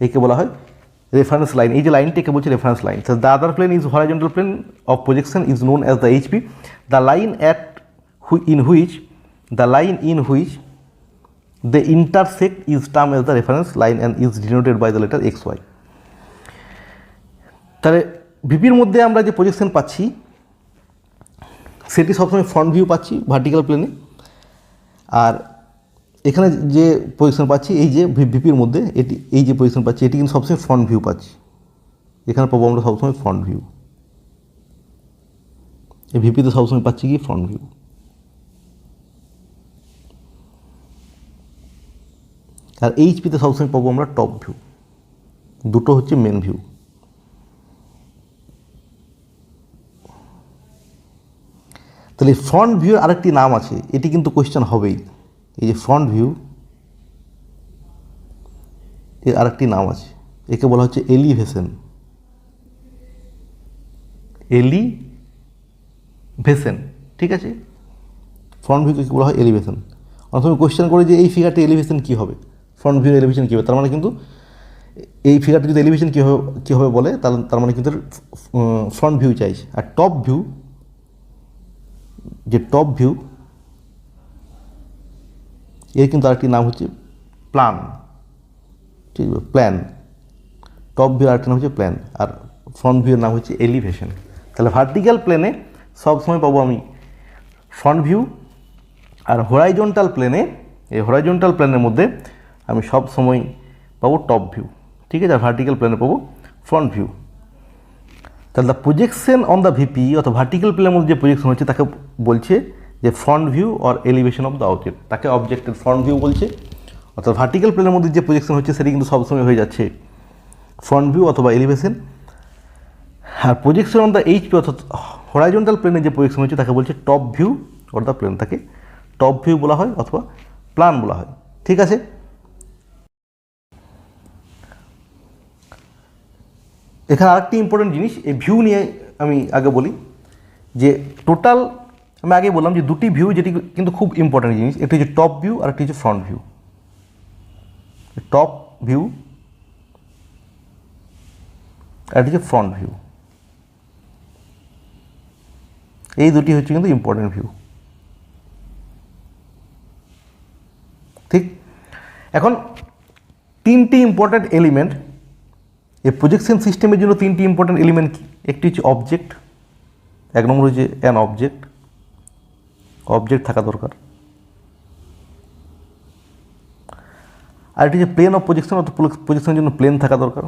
একে বলা হয় রেফারেন্স লাইন। এই যে লাইনটিকে বলছে reference line. The other plane is horizontal plane of projection is known as the HP. The line in which they intersect is termed as the reference line and is denoted by the letter XY. তাহলে ভিপির মধ্যে আমরা যে প্রজেকশন পাচ্ছি সেটি সবসময় ফ্রন্ট ভিউ পাচ্ছি ভার্টিক্যাল প্লেনে, আর এখানে যে পজিশন পাচ্ছি এই যে ভিপির মধ্যে এই যে পজিশন পাচ্ছি এটি কিন্তু সবসময় ফ্রন্ট ভিউ পাচ্ছি। এখানে পাবো আমরা সবসময় ফ্রন্ট ভিউ, এই ভিপিতে সবসময় পাচ্ছি কি ফ্রন্ট ভিউ। আর এইচপিতে সবসময় পাবো আমরা টপ ভিউ। দুটো হচ্ছে মেন ভিউ। তাহলে ফ্রন্ট ভিউর আরেকটি নাম আছে, এটি কিন্তু কোয়েশ্চেন হবেই। এই যে ফ্রন্ট ভিউ, এর আরেকটি নাম আছে, একে বলা হচ্ছে এলিভেশন। ঠিক আছে, ফ্রন্ট ভিউকে বলা হয় এলিভেশন। অনেক সময় কোয়েশ্চেন করে যে এই ফিগারটি এলিভেশন কী হবে, ফ্রন্ট ভিউ এলিভেশন কী হবে, তার মানে কিন্তু এই ফিগারটি যদি এলিভেশন কী হবে বলে তার মানে কিন্তু ফ্রন্ট ভিউ চাইছে। আর টপ ভিউ, যে টপ ভিউ এর কিন্তু আরেকটি নাম হচ্ছে প্ল্যান। ঠিক আছে, প্ল্যান। টপ ভিউ আরেকটি নাম হচ্ছে প্ল্যান, আর ফ্রন্ট ভিউর নাম হচ্ছে এলিভেশন। তাহলে ভার্টিক্যাল প্লেনে সবসময় পাবো আমি ফ্রন্ট ভিউ, আর হরাইজন্টাল প্লেনে, এই হরাইজন্টাল প্লেনের মধ্যে আমি সব সময় পাবো টপ ভিউ। ঠিক আছে, আর ভার্টিক্যাল প্লেনে পাবো ফ্রন্ট ভিউ। তাহলে the projection on the VP অর্থাৎ ভার্টিক্যাল প্লেনের মধ্যে যে প্রজেকশন হচ্ছে তাকে বলছে যে front view or elevation of the object, তাকে অবজেক্টের ফ্রন্ট ভিউ বলছে। অর্থাৎ ভার্টিক্যাল প্লেনের মধ্যে যে প্রজেকশন হচ্ছে সেটি কিন্তু সবসময় হয়ে যাচ্ছে ফ্রন্ট ভিউ অথবা এলিভেশন। আর প্রজেকশন অন দ্য এইচপি অর্থাৎ হরাইজন্টাল প্লেনে যে প্রজেকশন হচ্ছে তাকে বলছে top view or the plane, তাকে টপ ভিউ বলা হয় অথবা প্ল্যান বলা হয়। ঠিক আছে, এখানে আরেকটি ইম্পর্টেন্ট জিনিস এই ভিউ নিয়ে আমি আগে বলি যে টোটাল আমি আগে বললাম যে দুটি ভিউ যেটি কিন্তু খুব ইম্পর্টেন্ট জিনিস, একটি হচ্ছে টপ ভিউ আর একটি হচ্ছে ফ্রন্ট ভিউ। টপ ভিউ আর একটি হচ্ছে ফ্রন্ট ভিউ, এই দুটি হচ্ছে কিন্তু ইম্পর্টেন্ট ভিউ। ঠিক, এখন তিনটি ইম্পর্টেন্ট এলিমেন্ট এই প্রজেকশন সিস্টেমের জন্য তিনটি ইম্পর্টেন্ট এলিমেন্ট কি? একটি হচ্ছে অবজেক্ট, এক নম্বর হচ্ছে অ্যান অবজেক্ট, অবজেক্ট থাকা দরকার। আর এটি হচ্ছে প্লেন অফ প্রজেকশন, অর্থাৎ প্রজেকশনের জন্য প্লেন থাকা দরকার।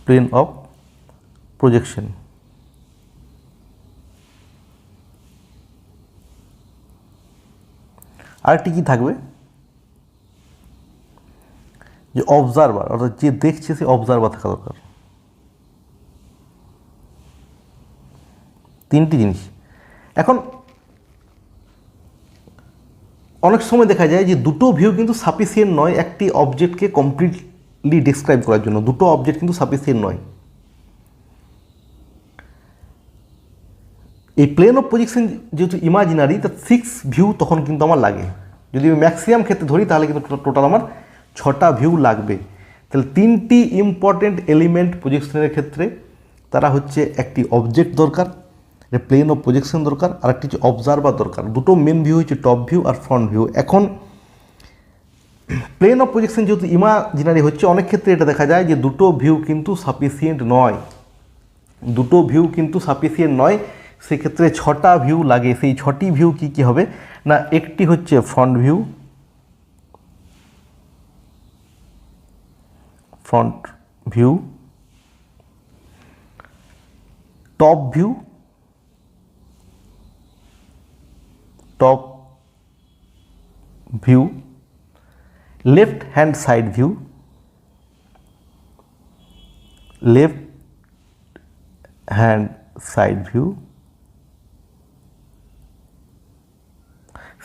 Plane of projection. আরেকটি কি থাকবে, যে অবজারভার, অর্থাৎ যে দেখছে সে অবজারভার থাকা দরকার। তিনটি জিনিস। এখন অনেক সময় দেখা যায় যে দুটো ভিউ কিন্তু সাফিসিয়েন্ট নয় একটি অবজেক্টকে কমপ্লিটলি ডিসক্রাইব করার জন্য, দুটো অবজেক্ট কিন্তু সাফিসিয়েন্ট নয়। এই প্লেন অফ প্রজেকশন যেহেতু ইমাজিনারি, তা 6 ভিউ তখন কিন্তু আমার লাগে। যদি আমি ম্যাক্সিমাম ক্ষেত্রে ধরি তাহলে কিন্তু টোটাল আমার 6টা ভিউ লাগবে। তাহলে তিনটি ইম্পর্টেন্ট এলিমেন্ট প্রজেকশনের ক্ষেত্রে, তারা হচ্ছে একটি অবজেক্ট দরকার, প্লেন অফ প্রজেকশন দরকার, আর একটি হচ্ছে অবজারভার দরকার। দুটো মেন ভিউ হচ্ছে টপ ভিউ আর ফ্রন্ট ভিউ। এখন প্লেন অফ প্রজেকশন যেহেতু ইমাজিনারি হচ্ছে, অনেক ক্ষেত্রে এটা দেখা যায় যে দুটো ভিউ কিন্তু সাফিসিয়েন্ট নয়, দুটো ভিউ কিন্তু সাফিসিয়েন্ট নয়, সেক্ষেত্রে 6টা ভিউ লাগে। সেই 6টি ভিউ কি কি হবে না, একটি হচ্ছে front view, front view, top view, top view, left hand side view, left hand side view,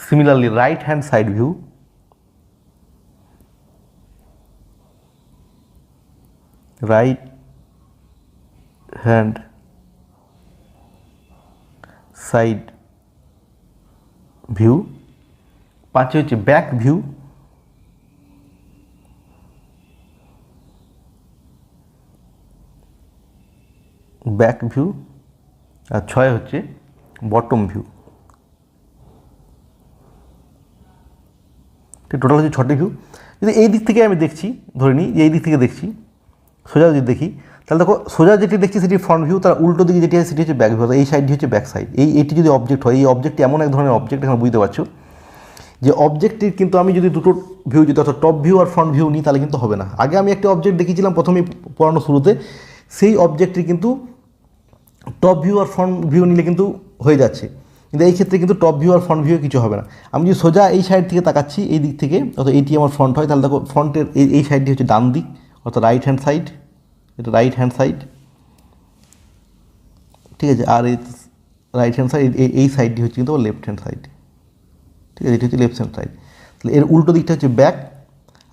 similarly right hand side view, right hand side view, 5 হচ্ছে ব্যাক ভিউ, ব্যাক ভিউ, আর 6 হচ্ছে বটম ভিউ। টোটাল হচ্ছে 6টি ভিউ। যদি এই দিক থেকে আমি দেখছি, ধরে নিই যে এই দিক থেকে দেখছি, সোজা যদি দেখি, তাহলে দেখো সোজা যেটি দেখছি সেটি ফ্রন্ট ভিউ, তার উল্টো দিকে যেটি আছে সেটি হচ্ছে ব্যাক ভিউ। এই সাইডটি হচ্ছে ব্যাক সাইড। এইটি যদি অবজেক্ট হয়, এই অবজেক্টটি এমন এক ধরনের অবজেক্ট, এখানে বুঝতে পারছো যে অবজেক্টটির কিন্তু আমি যদি দুটো ভিউ যদি অর্থাৎ টপ ভিউ আর ফ্রন্ট ভিউ নিই তাহলে কিন্তু হবে না। আগে আমি একটি অবজেক্ট দেখিয়েছিলাম প্রথমেই পড়ানো শুরুতে, সেই অবজেক্টটি কিন্তু টপ ভিউ আর ফ্রন্ট ভিউ নিলে কিন্তু হয়ে যাচ্ছে, কিন্তু এই ক্ষেত্রে কিন্তু টপ ভিউ আর ফ্রন্ট ভিউ কিছু হবে না। আমি যদি সোজা এই সাইড থেকে তাকাচ্ছি, এই দিক থেকে, অর্থাৎ এইটি আমার ফ্রন্ট হয়, তাহলে দেখো ফ্রন্টের এই সাইডটি হচ্ছে ডান দিক, অর্থাৎ রাইট হ্যান্ড সাইড, এটা রাইট হ্যান্ড সাইড, ঠিক আছে। আর এই রাইট হ্যান্ড সাইড, এই সাইডটি হচ্ছে কিন্তু লেফট হ্যান্ড সাইড, ঠিক আছে, এটা হচ্ছে লেফট হ্যান্ড সাইড। তাহলে এর উল্টো দিকটা হচ্ছে ব্যাক,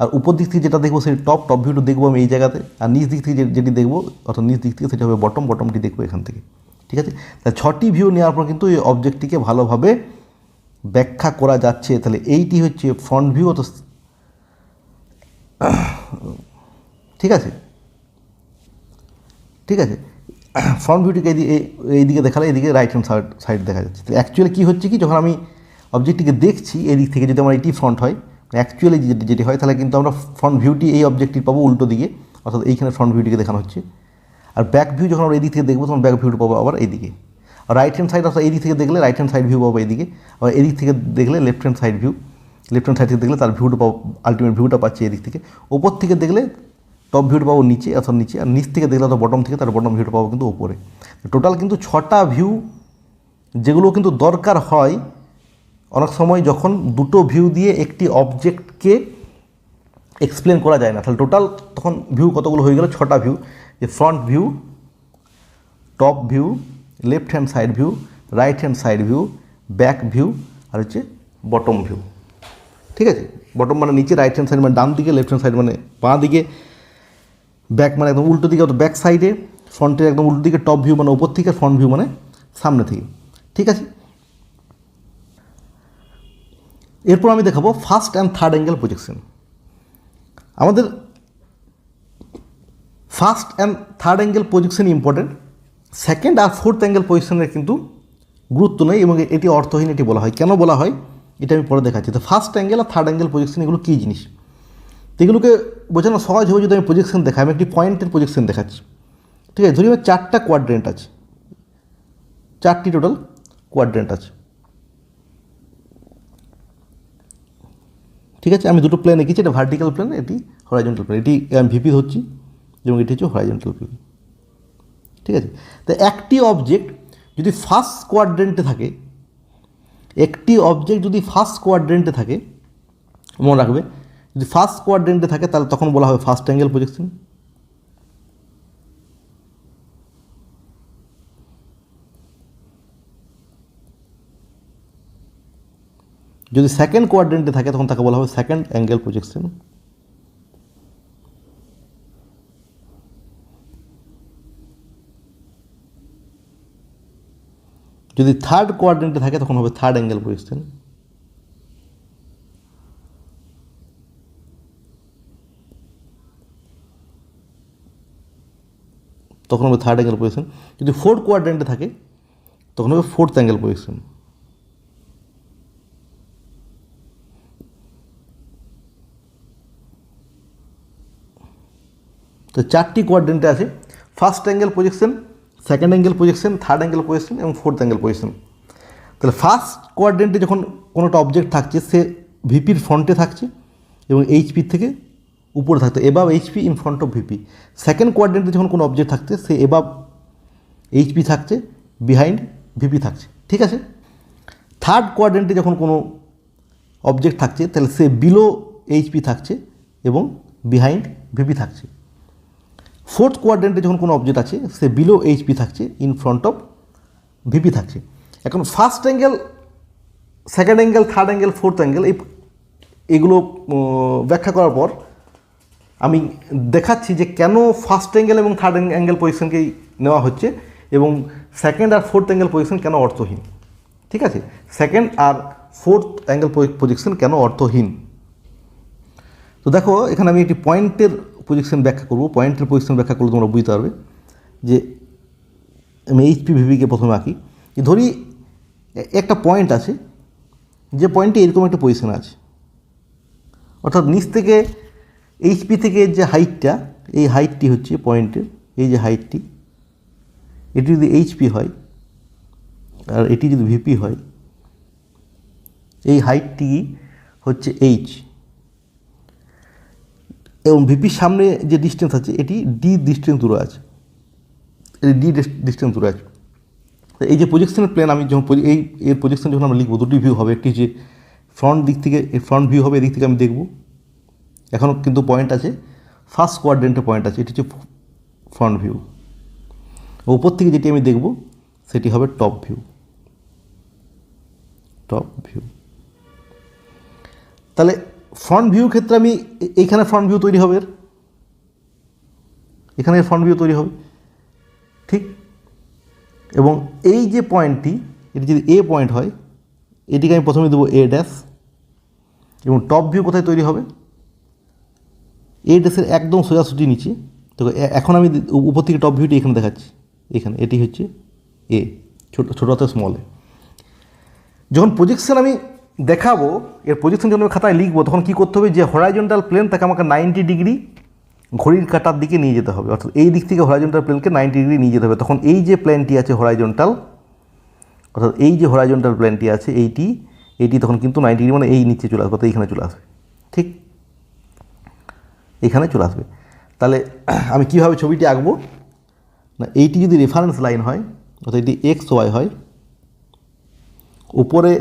আর উপর দিক থেকে যেটা দেখবো সেটি টপ ভিউটা দেখবো আমি এই জায়গাতে, আর নিচ দিক থেকে যেটি দেখবো অর্থাৎ নিচ দিক থেকে সেটা হবে বটমটি দেখবো এখান থেকে, ঠিক আছে। তাহলে 6টি ভিউ নেওয়ার পর কিন্তু এই অবজেক্টটিকে ভালোভাবে ব্যাখ্যা করা যাচ্ছে। তাহলে এইটি হচ্ছে ফ্রন্ট ভিউ, অর্থাৎ ঠিক আছে, ঠিক আছে। ফ্রন্ট ভিউটিকে এইদিকে দেখালে এইদিকে রাইট হ্যান্ড সাইড দেখা যাচ্ছে। তো অ্যাকচুয়ালি কী হচ্ছে কি, যখন আমি অবজেক্টটিকে দেখছি এই দিক থেকে, যদি আমার এটি ফ্রন্ট হয়, অ্যাকচুয়ালি যেটি হয়, তাহলে কিন্তু আমরা ফ্রন্ট ভিউটি এই অবজেক্টটি পাবো উল্টো দিকে, অর্থাৎ এইখানে ফ্রন্ট ভিউটিকে দেখানো হচ্ছে। আর ব্যাক ভিউ যখন আমরা এই দিক থেকে দেখবো তখন ব্যাক ভিউটা পাবো আবার এইদিকে। আর রাইট হ্যান্ড সাইড অর্থাৎ এই দিক থেকে দেখলে রাইট হ্যান্ড সাইড ভিউ পাবো এইদিকে, আবার এদিক থেকে দেখলে left hand side view, left hand side থেকে দেখলে তার ভিউটা পাবো, আলটিমেট ভিউটা পাচ্ছি এদিক থেকে। ওপর থেকে দেখলে টপ ভিউটা পাবো নিচে, অর্থাৎ নিচে, আর নিচ থেকে দেখলে অর্থাৎ বটম থেকে তার বটম ভিউটা পাবো কিন্তু ওপরে। টোটাল কিন্তু 6টা ভিউ, যেগুলো কিন্তু দরকার হয় অনেক সময় যখন দুটো ভিউ দিয়ে একটি অবজেক্টকে এক্সপ্লেন করা যায় না। তাহলে টোটাল তখন ভিউ কতগুলো হয়ে গেল, 6টা ভিউ, যে front view, top view, left hand side view, right hand side view, back view, আর হচ্ছে বটম ভিউ, ঠিক আছে। বটম মানে নিচে, রাইট হ্যান্ড সাইড মানে ডান দিকে, লেফট হ্যান্ড সাইড মানে বাঁ দিকে, ব্যাক মানে একদম উল্টো দিকে অর্থাৎ ব্যাক সাইডে, ফ্রন্টের একদম উল্টো দিকে, টপ ভিউ মানে ওপর থেকে, ফ্রন্ট ভিউ মানে সামনে থেকে, ঠিক আছে। এরপর আমি দেখাবো first and third angle projection. আমাদের first and third angle projection important, second আর ফোর্থ অ্যাঙ্গেল প্রজেকশনের কিন্তু গুরুত্ব নেই এবং এটি অর্থহীন, এটি বলা হয়। কেন বলা হয় এটা আমি পরে দেখাচ্ছি। তো ফার্স্ট অ্যাঙ্গেল আর থার্ড অ্যাঙ্গেল প্রজেকশন এগুলো কী জিনিস, তো এগুলোকে বোঝানো সহজ হবে যদি আমি প্রজেকশন দেখাই। আমি একটি পয়েন্টের প্রজেকশন দেখাচ্ছি, ঠিক আছে। ধরি আমার 4টা কোয়াড্রেন্ট আছে, 4টি টোটাল কোয়াড্রেন্ট আছে, ঠিক আছে। আমি দুটো প্লেন এঁকেছি, এটা ভার্টিক্যাল প্লেন, এটি হরাইজন্টাল প্লেন। এটি আমি ভিপি ধরছি এবং এটি হচ্ছে হরাইজন্টাল প্লেন, ঠিক আছে। তো একটি অবজেক্ট যদি ফার্স্ট কোয়াড্রেন্টে থাকে, একটি অবজেক্ট যদি ফার্স্ট কোয়াড্রেন্টে থাকে, মনে রাখবে যদি ফার্স্ট কোয়াড্রেন্টে থাকে তাহলে তখন বলা হবে ফার্স্ট অ্যাঙ্গেল প্রজেকশন। যদি সেকেন্ড কোয়াড্রেন্টে থাকে তখন তাকে বলা হবে সেকেন্ড অ্যাঙ্গেল প্রজেকশন। যদি থার্ড কোয়াড্রেন্টে থাকে তখন হবে থার্ড অ্যাঙ্গেল প্রজেকশন। তখন হবে থার্ড অ্যাঙ্গেল প্রজেকশন। যদি ফোর্থ কোয়াড্রেন্টে থাকে তখন হবে ফোর্থ অ্যাঙ্গেল প্রজেকশন। তো 4টি কোয়াড্রেন্টে আছে first angle projection, second angle projection, third angle projection এবং ফোর্থ অ্যাঙ্গেল প্রজেকশন। তাহলে ফার্স্ট কোয়াড্রেন্টে যখন কোনো একটা অবজেক্ট থাকছে সে ভিপির ফ্রন্টে থাকছে এবং এইচপির থেকে উপরে থাকতে, above HP in front of VP. Second কোয়াড্রেন্টে যখন কোনো অবজেক্ট থাকছে সে এবাব এইচপি থাকছে, বিহাইন্ড ভিপি থাকছে, ঠিক আছে। থার্ড কোয়াড্রেন্টে যখন কোনো অবজেক্ট থাকছে তাহলে সে বিলো এইচপি থাকছে এবং বিহাইন্ড ভিপি থাকছে। ফোর্থ কোয়াড্রেন্টে যখন কোনো অবজেক্ট আছে সে বিলো এইচপি থাকছে, ইন ফ্রন্ট অফ ভিপি থাকছে। এখন first angle, second angle, third angle, fourth angle এগুলো ব্যাখ্যা করার পর আমি দেখাচ্ছি যে কেন ফার্স্ট অ্যাঙ্গেল এবং থার্ড অ্যাঙ্গেল পজিশনকেই নেওয়া হচ্ছে এবং সেকেন্ড আর ফোর্থ অ্যাঙ্গেল পজিশন কেন অর্থহীন, ঠিক আছে। সেকেন্ড আর ফোর্থ অ্যাঙ্গেল পজিশন কেন অর্থহীন। তো দেখো এখানে আমি একটি পয়েন্টের পজিশন ব্যাখ্যা করব। পয়েন্টের পজিশন ব্যাখ্যা করলে তোমরা বুঝতে পারবে যে আমি এইচপি ভিপিকে প্রথমে আঁকি। ধরি একটা পয়েন্ট আছে, যে পয়েন্টে এরকম একটা পজিশন আছে, অর্থাৎ নিচ থেকে এইচপি থেকে যে হাইটটা, এই হাইটটি হচ্ছে পয়েন্টের, এই যে হাইটটি, এটি যদি এইচপি হয় আর এটি যদি ভিপি হয়, এই হাইটটি হচ্ছে এইচ এবং ভিপির সামনে যে ডিস্টেন্স আছে এটি ডি ডিস্টেন্স দূরে আছে, এটি ডি ডিস্টেন্স দূরে আছে। এই যে প্রজেকশনের প্লেন আমি যখন এর প্রজেকশন যখন আমরা লিখবো, দুটি ভিউ হবে, একটি যে ফ্রন্ট দিক থেকে ফ্রন্ট ভিউ হবে, এদিক থেকে আমি দেখব। এখনও কিন্তু পয়েন্ট আছে, ফার্স্ট কোয়াড্রেন্টে পয়েন্ট আছে, এটি হচ্ছে ফ্রন্ট ভিউ। উপর থেকে যেটি আমি দেখব সেটি হবে টপ ভিউ, টপ ভিউ। তাহলে ফ্রন্ট ভিউ ক্ষেত্রে আমি এইখানে ফ্রন্ট ভিউ তৈরি হবে, এখানে ফ্রন্ট ভিউ তৈরি হবে, ঠিক। এবং এই যে পয়েন্টটি, এটি যদি এ পয়েন্ট হয়, এটিকে আমি প্রথমে দেবো এ ড্যাশ, এবং টপ ভিউ কোথায় তৈরি হবে, এ ড্যাশের একদম সোজাসুজি নিচে। তো এখন আমি উপর থেকে টপ ভিউটি এখানে দেখাচ্ছি, এখানে এটি হচ্ছে এ, ছোটো হাতে স্মল এ। যখন প্রজেকশন আমি দেখাবো, এর প্রজেকশন যখন আমি খাতায় লিখবো, তখন কী করতে হবে, যে হরাইজন্টাল প্লেন তাকে আমাকে 90 ডিগ্রি ঘড়ির কাঁটার দিকে নিয়ে যেতে হবে, অর্থাৎ এই দিক থেকে হরাইজন্টাল প্লেনকে 90 ডিগ্রি নিয়ে যেতে হবে। তখন এই যে প্লেনটি আছে হরাইজন্টাল, অর্থাৎ এই যে হরাইজন্টাল প্লেনটি আছে এইটি তখন কিন্তু 90 ডিগ্রি মানে এই নিচে চলে আসবে, অর্থাৎ এইখানে চলে আসবে, ঠিক এখানে চলে আসবে। তাহলে আমি কীভাবে ছবিটি আঁকবো না, এইটি যদি রেফারেন্স লাইন হয়, অর্থাৎ এটি এক্স ওয়াই হয়, উপরে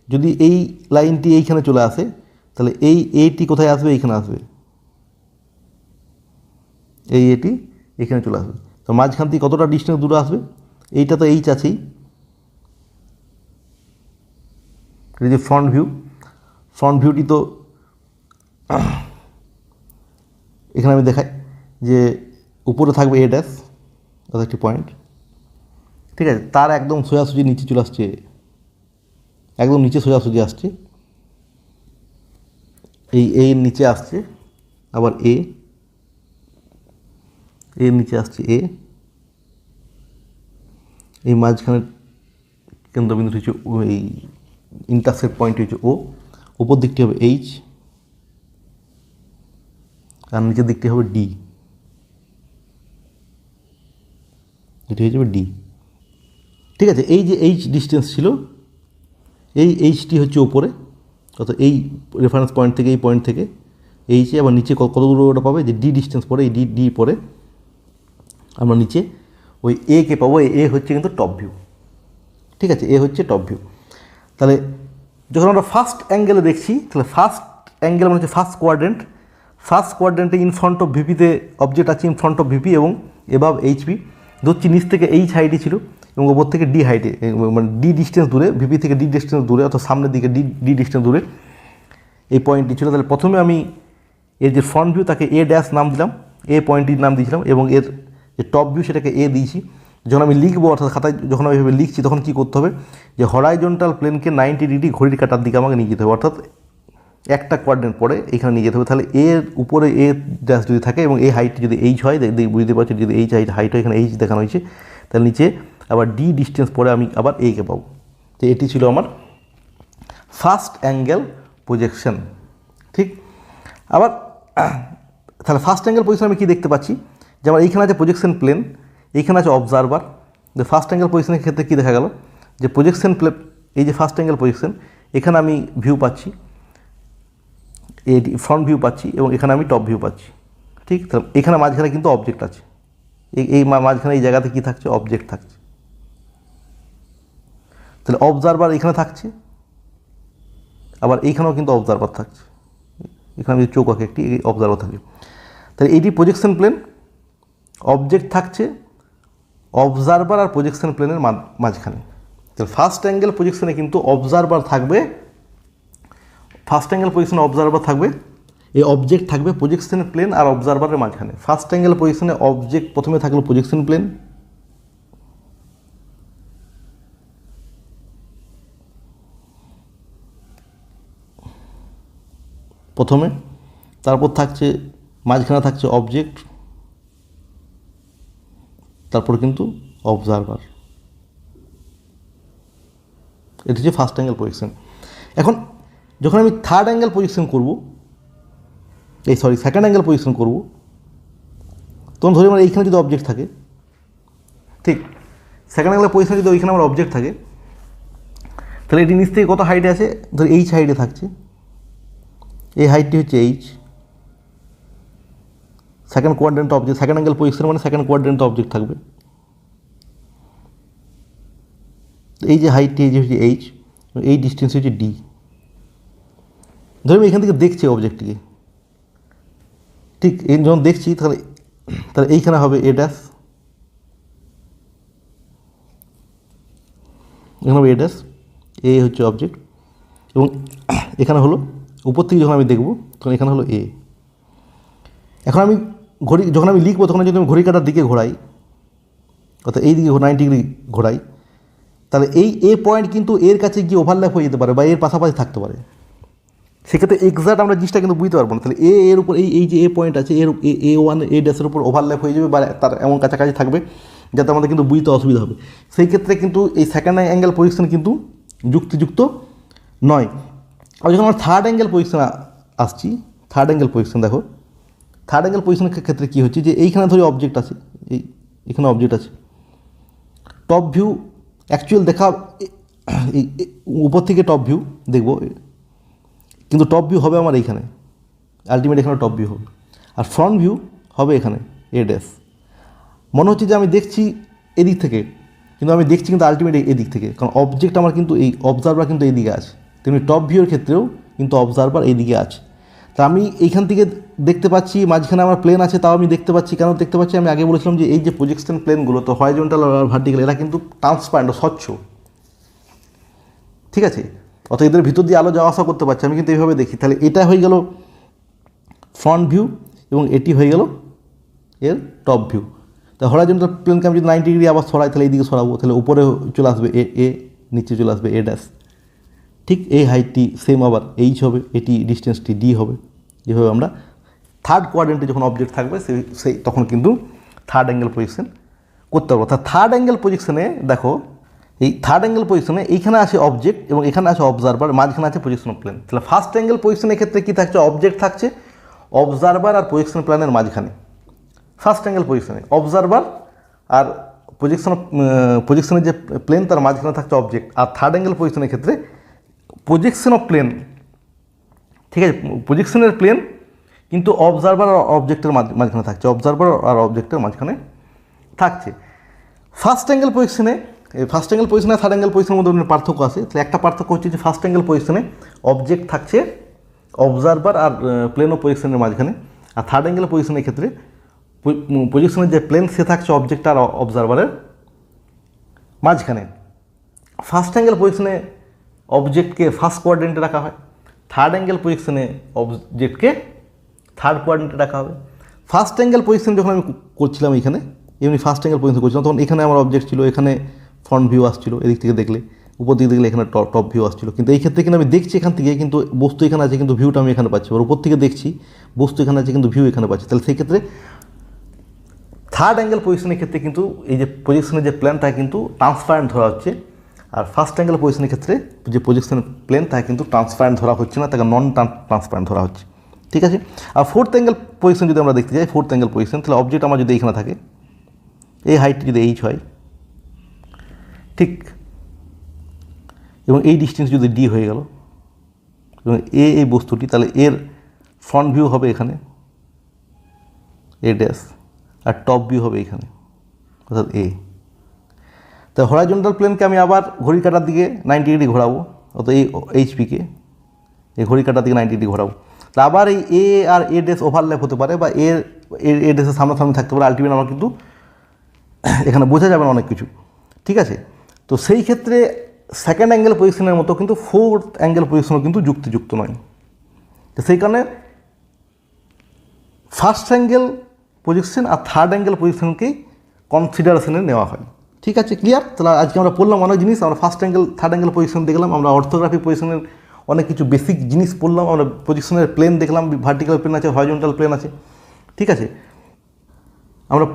যদি এই লাইনটি এইখানে চলে আসে তাহলে এইটি কোথায় আসবে, এইখানে আসবে, এটি এখানে চলে আসবে। তো মাঝখান থেকে কতটা ডিস্টেন্স দূরে আসবে, এইটা তো এইচ আছেই। এই যে ফ্রন্ট ভিউটি তো এখানে আমি দেখাই যে উপরে থাকবে এ ড্যাশ, অর্থাৎ একটি পয়েন্ট, ঠিক আছে। তার একদম সোজাসুজি নিচে চলে আসছে, একদম নিচে সোজাসুজি আসছে, এই এর নিচে আসছে, আবার এর নিচে আসছে এই মাঝখানে কেন্দ্রবিন্দু হচ্ছে এই ইন্টারসেক্ট পয়েন্ট হচ্ছে ও, উপর দিকটি হবে এইচ, আর নিচের দিকটি হবে ডি, এটি হয়ে যাবে ডি। ঠিক আছে, এই যে এইচ ডিস্টেন্স ছিল, এই এইচটি হচ্ছে ওপরে, অর্থাৎ এই রেফারেন্স পয়েন্ট থেকে এই পয়েন্ট থেকে এইচে, আবার নিচে কত দূর ওটা পাবে, যে ডি ডিস্টেন্স পরে, এই ডি পরে আমরা নিচে ওই এ কে পাবো। এ হচ্ছে কিন্তু টপ ভিউ। ঠিক আছে, এ হচ্ছে টপ ভিউ। তাহলে যখন আমরা ফার্স্ট অ্যাঙ্গেলে দেখছি, তাহলে ফার্স্ট অ্যাঙ্গেল মানে হচ্ছে ফার্স্ট কোয়াড্রেন্ট। ফার্স্ট কোয়াড্রেন্টে ইন ফ্রন্ট অফ ভিপিতে অবজেক্ট আছে, ইন ফ্রন্ট অফ ভিপি এবং এবাব এইচপি। ধরছি নিচ থেকে এইচ হাইটে ছিল এবং ওপর থেকে ডি হাইটে, মানে ডি ডিস্টেন্স দূরে, ভিপি থেকে ডি ডিস্টেন্স দূরে, অর্থাৎ সামনের দিকে ডি ডিস্টেন্স দূরে এই পয়েন্টটি ছিল। তাহলে প্রথমে আমি এর যে ফ্রন্ট ভিউ তাকে এ ড্যাশ নাম দিলাম, এ পয়েন্টটির নাম দিয়েছিলাম, এবং এর যে টপ ভিউ সেটাকে এ দিয়েছি। যখন আমি লিখবো, অর্থাৎ খাতায় যখন আমি এভাবে লিখছি, তখন কী করতে হবে, যে হরাইজন্টাল প্লেনকে 90 ডিগ্রি ঘড়ির কাটার দিকে আমাকে নিয়ে যেতে হবে, অর্থাৎ একটা কোয়াড্রেন্ট পরে এখানে নিয়ে যেতে হবে। তাহলে এর উপরে এ ড্যাশ যদি থাকে এবং এই হাইটটি যদি এইচ হয়, বুঝতে পারছি যদি এইচ হাইট হয়, এখানে এইচ দেখানো হয়েছে, তাহলে নিচে আবার ডি ডিস্টেন্স পরে আমি আবার একে পাবো। তো এটি ছিল আমার ফার্স্ট অ্যাঙ্গেল প্রজেকশন। ঠিক, আবার তাহলে ফার্স্ট অ্যাঙ্গেল পজিশন আমি কী দেখতে পাচ্ছি, যে আমার এইখানে আছে প্রজেকশন প্লেন, এইখানে আছে অবজারভার। যে ফার্স্ট অ্যাঙ্গেল পজিশনের ক্ষেত্রে কী দেখা গেল, যে প্রজেকশন প্লেন, এই যে ফার্স্ট অ্যাঙ্গেল পজিশন, এখানে আমি ভিউ পাচ্ছি, এই ফ্রন্ট ভিউ পাচ্ছি এবং এখানে আমি টপ ভিউ পাচ্ছি। ঠিক, তাহলে এখানে মাঝখানে কিন্তু অবজেক্ট আছে, এই মাঝখানে এই জায়গাতে কী থাকছে, অবজেক্ট থাকছে। তাহলে অবজারভার এখানে থাকছে, আবার এইখানেও কিন্তু অবজারভার থাকছে, এখানে যদি চোখ আঁকে একটি অবজারভার থাকে। তাহলে এইটি প্রজেকশন প্লেন, অবজেক্ট থাকছে অবজারভার আর প্রজেকশন প্লেনের মাঝখানে। তাহলে ফার্স্ট অ্যাঙ্গেল প্রজেকশনে কিন্তু অবজারভার থাকবে, ফার্স্ট অ্যাঙ্গেল পজিশনে অবজারভার থাকবে, এই অবজেক্ট থাকবে প্রজেকশন প্লেন আর অবজারভারের মাঝখানে। ফার্স্ট অ্যাঙ্গেল পজিশনে অবজেক্ট প্রথমে থাকলো প্রজেকশন প্লেন, প্রথমে, তারপর থাকছে মাঝখানে থাকছে অবজেক্ট, তারপর কিন্তু অবজারভার। এটি হচ্ছে ফার্স্ট অ্যাঙ্গেল পজিশন। এখন যখন আমি থার্ড অ্যাঙ্গেল পজিশন করব, সেকেন্ড অ্যাঙ্গেল পজিশন করব, তখন ধরি আমার এইখানে যদি অবজেক্ট থাকে, ঠিক সেকেন্ড অ্যাঙ্গেল পজিশনে যদি ওইখানে আমার অবজেক্ট থাকে, তাহলে এটি নিচ থেকে কত হাইটে আছে, ধরি এইচ হাইটে থাকছে, এই হাইটটি হচ্ছে H. Second quadrant object, second angle position মানে সেকেন্ড কোয়াড্রেন্ট অবজেক্ট থাকবে, এই যে হাইটটি এই যে হচ্ছে এইচ, এই ডিস্টেন্স হচ্ছে ডি। ধরুন এখান থেকে দেখছি অবজেক্টটিকে, ঠিক এই যখন দেখছি, তাহলে এইখানে হবে এ ড্যাশ, এখানে হবে এ ড্যাশ, এ হচ্ছে অবজেক্ট, এবং এখানে হলো উপর থেকে যখন আমি দেখব, তখন এখানে হলো এ। এখন আমি যখন আমি লিখবো, তখন যদি আমি ঘড়ি কাটার দিকে ঘোরাই, অর্থাৎ এই দিকে 90 ডিগ্রি ঘোরাই, তাহলে এই এ পয়েন্ট কিন্তু এর কাছে গিয়ে ওভারল্যাপ হয়ে যেতে পারে বা এর পাশাপাশি থাকতে পারে। সেক্ষেত্রে এক্সাক্ট আমরা জিনিসটা কিন্তু বুঝতে পারবো না। তাহলে এর উপর এই যে এ পয়েন্ট আছে, এর A1 এ ড্যাশের উপর ওভারল্যাপ হয়ে যাবে বা তার এমন কাছাকাছি থাকবে যাতে আমাদের কিন্তু বুঝতে অসুবিধা হবে। সেই ক্ষেত্রে কিন্তু এই সেকেন্ড অ্যাঙ্গেল পজিশন কিন্তু যুক্তিযুক্ত নয়। আর যখন আমরা থার্ড অ্যাঙ্গেল পজিশন আসছি, থার্ড অ্যাঙ্গেল পজিশন দেখো, থার্ড অ্যাঙ্গেল পজিশনের ক্ষেত্রে কী হচ্ছে, যে এইখানে ধরি অবজেক্ট আছে, এখানে অবজেক্ট আছে, টপ ভিউ অ্যাকচুয়াল দেখা উপর থেকে টপ ভিউ দেখব, কিন্তু টপ ভিউ হবে আমার এইখানে, আলটিমেট এখানে টপ ভিউ হবে, আর ফ্রন্ট ভিউ হবে এখানে এ ড্যাশ। মনে হচ্ছে যে আমি দেখছি এদিক থেকে, কিন্তু আমি দেখছি কিন্তু আলটিমেট এদিক থেকে, কারণ অবজেক্ট আমার কিন্তু এই অবজারভার কিন্তু এইদিকে আছে। তেমনি টপ ভিউর ক্ষেত্রেও কিন্তু অবজারভার এইদিকে আছে। তা আমি এইখান থেকে দেখতে পাচ্ছি, মাঝখানে আমার প্লেন আছে, তাও আমি দেখতে পাচ্ছি। কেন দেখতে পাচ্ছি, আমি আগে বলেছিলাম যে এই যে প্রজেকশন প্লেনগুলো, তো হরাইজন্টাল আর ভার্টিক্যাল, এরা কিন্তু ট্রান্সপারেন্ট, স্বচ্ছ, ঠিক আছে, অর্থাৎ এদের ভিতর দিয়ে আলো যাওয়া আসা করতে পারছে। আমি কিন্তু এইভাবে দেখি। তাহলে এটা হয়ে গেল ফ্রন্ট ভিউ এবং এটি হয়ে গেল এর টপ ভিউ। তা হরাইজন্টাল প্লেনকে আমি যদি 90 ডিগ্রি আবার সরাই, তাহলে এইদিকে সরাবো, তাহলে উপরে চলে আসবে এ, নিচে চলে আসবে এ ড্যাশ। ঠিক এই হাইটটি সেম আবার এইচ হবে, এটি ডিস্টেন্সটি ডি হবে। যেভাবে আমরা থার্ড কোয়াড্রেন্টে যখন অবজেক্ট থাকবে সেই তখন কিন্তু থার্ড অ্যাঙ্গেল পজিশন করতে পারবো। অর্থাৎ থার্ড অ্যাঙ্গেল পজিশনে দেখো, এই থার্ড অ্যাঙ্গেল পজিশনে এইখানে আছে অবজেক্ট এবং এখানে আছে অবজারভার, মাঝখানে আছে পজিশন অফ প্লেন। তাহলে ফার্স্ট অ্যাঙ্গেল পজিশনের ক্ষেত্রে কী থাকছে, অবজেক্ট থাকছে অবজারভার আর পজিশন প্ল্যানের মাঝখানে। ফার্স্ট অ্যাঙ্গেল পজিশনে অবজারভার আর পজিশনের যে প্লেন তার মাঝখানে থাকছে অবজেক্ট। আর থার্ড অ্যাঙ্গেল পজিশনের ক্ষেত্রে প্রজেকশন অফ প্লেন, ঠিক আছে, প্রজেকশনের প্লেন কিন্তু অবজারভার আর অবজেক্টের মাঝখানে থাকছে, অবজারভার আর অবজেক্টের মাঝখানে থাকছে। ফার্স্ট অ্যাঙ্গেল পজিশনে আর থার্ড অ্যাঙ্গেল পজিশনের মধ্যে পার্থক্য আছে। তাহলে একটা পার্থক্য হচ্ছে যে ফার্স্ট অ্যাঙ্গেল পজিশনে অবজেক্ট থাকছে অবজারভার আর প্লেন ও পজিশনের মাঝখানে, আর থার্ড অ্যাঙ্গেল পজিশনের ক্ষেত্রে পজিশনের যে প্লেন সে থাকছে অবজেক্ট আর অবজারভারের মাঝখানে। ফার্স্ট অ্যাঙ্গেল পজিশনে অবজেক্টকে ফার্স্ট কোয়াড্রেন্টে রাখা হয়, থার্ড অ্যাঙ্গেল পজিশনে অবজেক্টকে থার্ড কোয়াড্রেন্টে রাখা হবে। ফার্স্ট অ্যাঙ্গেল পজিশন যখন আমি করছিলাম এখানে, এমনি ফার্স্ট অ্যাঙ্গেল পজিশন করছিলাম, তখন এখানে আমার অবজেক্ট ছিল, এখানে ফ্রন্ট ভিউ আসছিল, এদিক থেকে দেখলে উপর দিকে দেখলে এখানে টপ ভিউ আসছিল। কিন্তু এই ক্ষেত্রে কিন্তু আমি দেখছি এখান থেকে, কিন্তু বস্তু এখানে আছে, কিন্তু ভিউটা আমি এখানে পাচ্ছি। আর উপর থেকে দেখছি বস্তু এখানে আছে, কিন্তু ভিউ এখানে পাচ্ছি। তাহলে সেই ক্ষেত্রে থার্ড অ্যাঙ্গেল পজিশনের ক্ষেত্রে কিন্তু এই যে পজিশনের যে প্ল্যান তা কিন্তু ট্রান্সপারেন্ট ধরা হচ্ছে, আর ফার্স্ট অ্যাঙ্গেল পজিশনের ক্ষেত্রে যে পজিশনের প্লেন তা কিন্তু ট্রান্সপারেন্ট ধরা হচ্ছে না, তাকে নন ট্রান্সপারেন্ট ধরা হচ্ছে। ঠিক আছে। আর ফোর্থ অ্যাঙ্গেল পজিশন যদি আমরা দেখতে যাই, ফোর্থ অ্যাঙ্গেল পজিশন, তাহলে অবজেক্ট আমার যদি এইখানে থাকে, এই হাইটটি যদি এইচ হয়, ঠিক, এবং এই ডিস্টেন্স যদি ডি হয়ে গেল, এবং এই বস্তুটি, তাহলে এর ফ্রন্ট ভিউ হবে এখানে a dash, R top view হবে এখানে, অর্থাৎ এ। তো হরাইজন্টাল প্লেনকে আমি আবার ঘড়ি কাটার দিকে 90 ডিগ্রি ঘোরাবো, অর্থাৎ এই এইচপিকে এই ঘড়ি কাটার দিকে 90 ডিগ্রি ঘোরাবো। তা আবার এই এ আর এ ড্যাশ ওভারল্যাপ হতে পারে, বা এ ড্যাশের সামনাসামনি থাকতে পারে। আলটিমেট আমার কিন্তু এখানে বোঝা যাবে না অনেক কিছু। ঠিক আছে। তো সেই ক্ষেত্রে সেকেন্ড অ্যাঙ্গেল পজিশনের মতো কিন্তু ফোর্থ অ্যাঙ্গেল পজিশনও কিন্তু যুক্তিযুক্ত নয়। তো সেই কারণে ফার্স্ট অ্যাঙ্গেল পজিশন আর থার্ড অ্যাঙ্গেল পজিশনকেই কনসিডারেশনে নেওয়া হয়। ঠিক আছে, ক্লিয়ার? তাহলে আজকে আমরা পড়লাম অনেক জিনিস। আমরা first angle third angle position দেখলাম, আমরা অর্থোগ্রাফিক পজিশনের অনেক কিছু বেসিক জিনিস পড়লাম, আমরা পজিশনের প্লেন দেখলাম, ভার্টিক্যাল প্লেন আছে, হরাইজন্টাল প্লেন আছে। ঠিক আছে, আমরা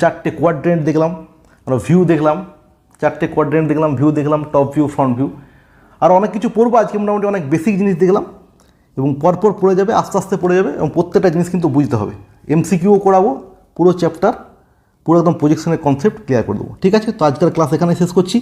4টে কোয়াড্রেন্ট দেখলাম, আমরা ভিউ দেখলাম, 4টে কোয়াড্রেন্ট দেখলাম, ভিউ দেখলাম, টপ ভিউ, ফ্রন্ট ভিউ, আর অনেক কিছু পড়বো আজকে। মোটামুটি অনেক বেসিক জিনিস দেখলাম, এবং পরপর পড়ে যাবে, আস্তে আস্তে পড়ে যাবে, এবং প্রত্যেকটা জিনিস কিন্তু বুঝতে হবে। এমসিকিউও করাবো, পুরো চ্যাপ্টার, পুরো একদম প্রজেকশনের কনসেপ্ট ক্লিয়ার করে দেবো। ঠিক আছে, তো আজকের ক্লাস এখানে শেষ করছি।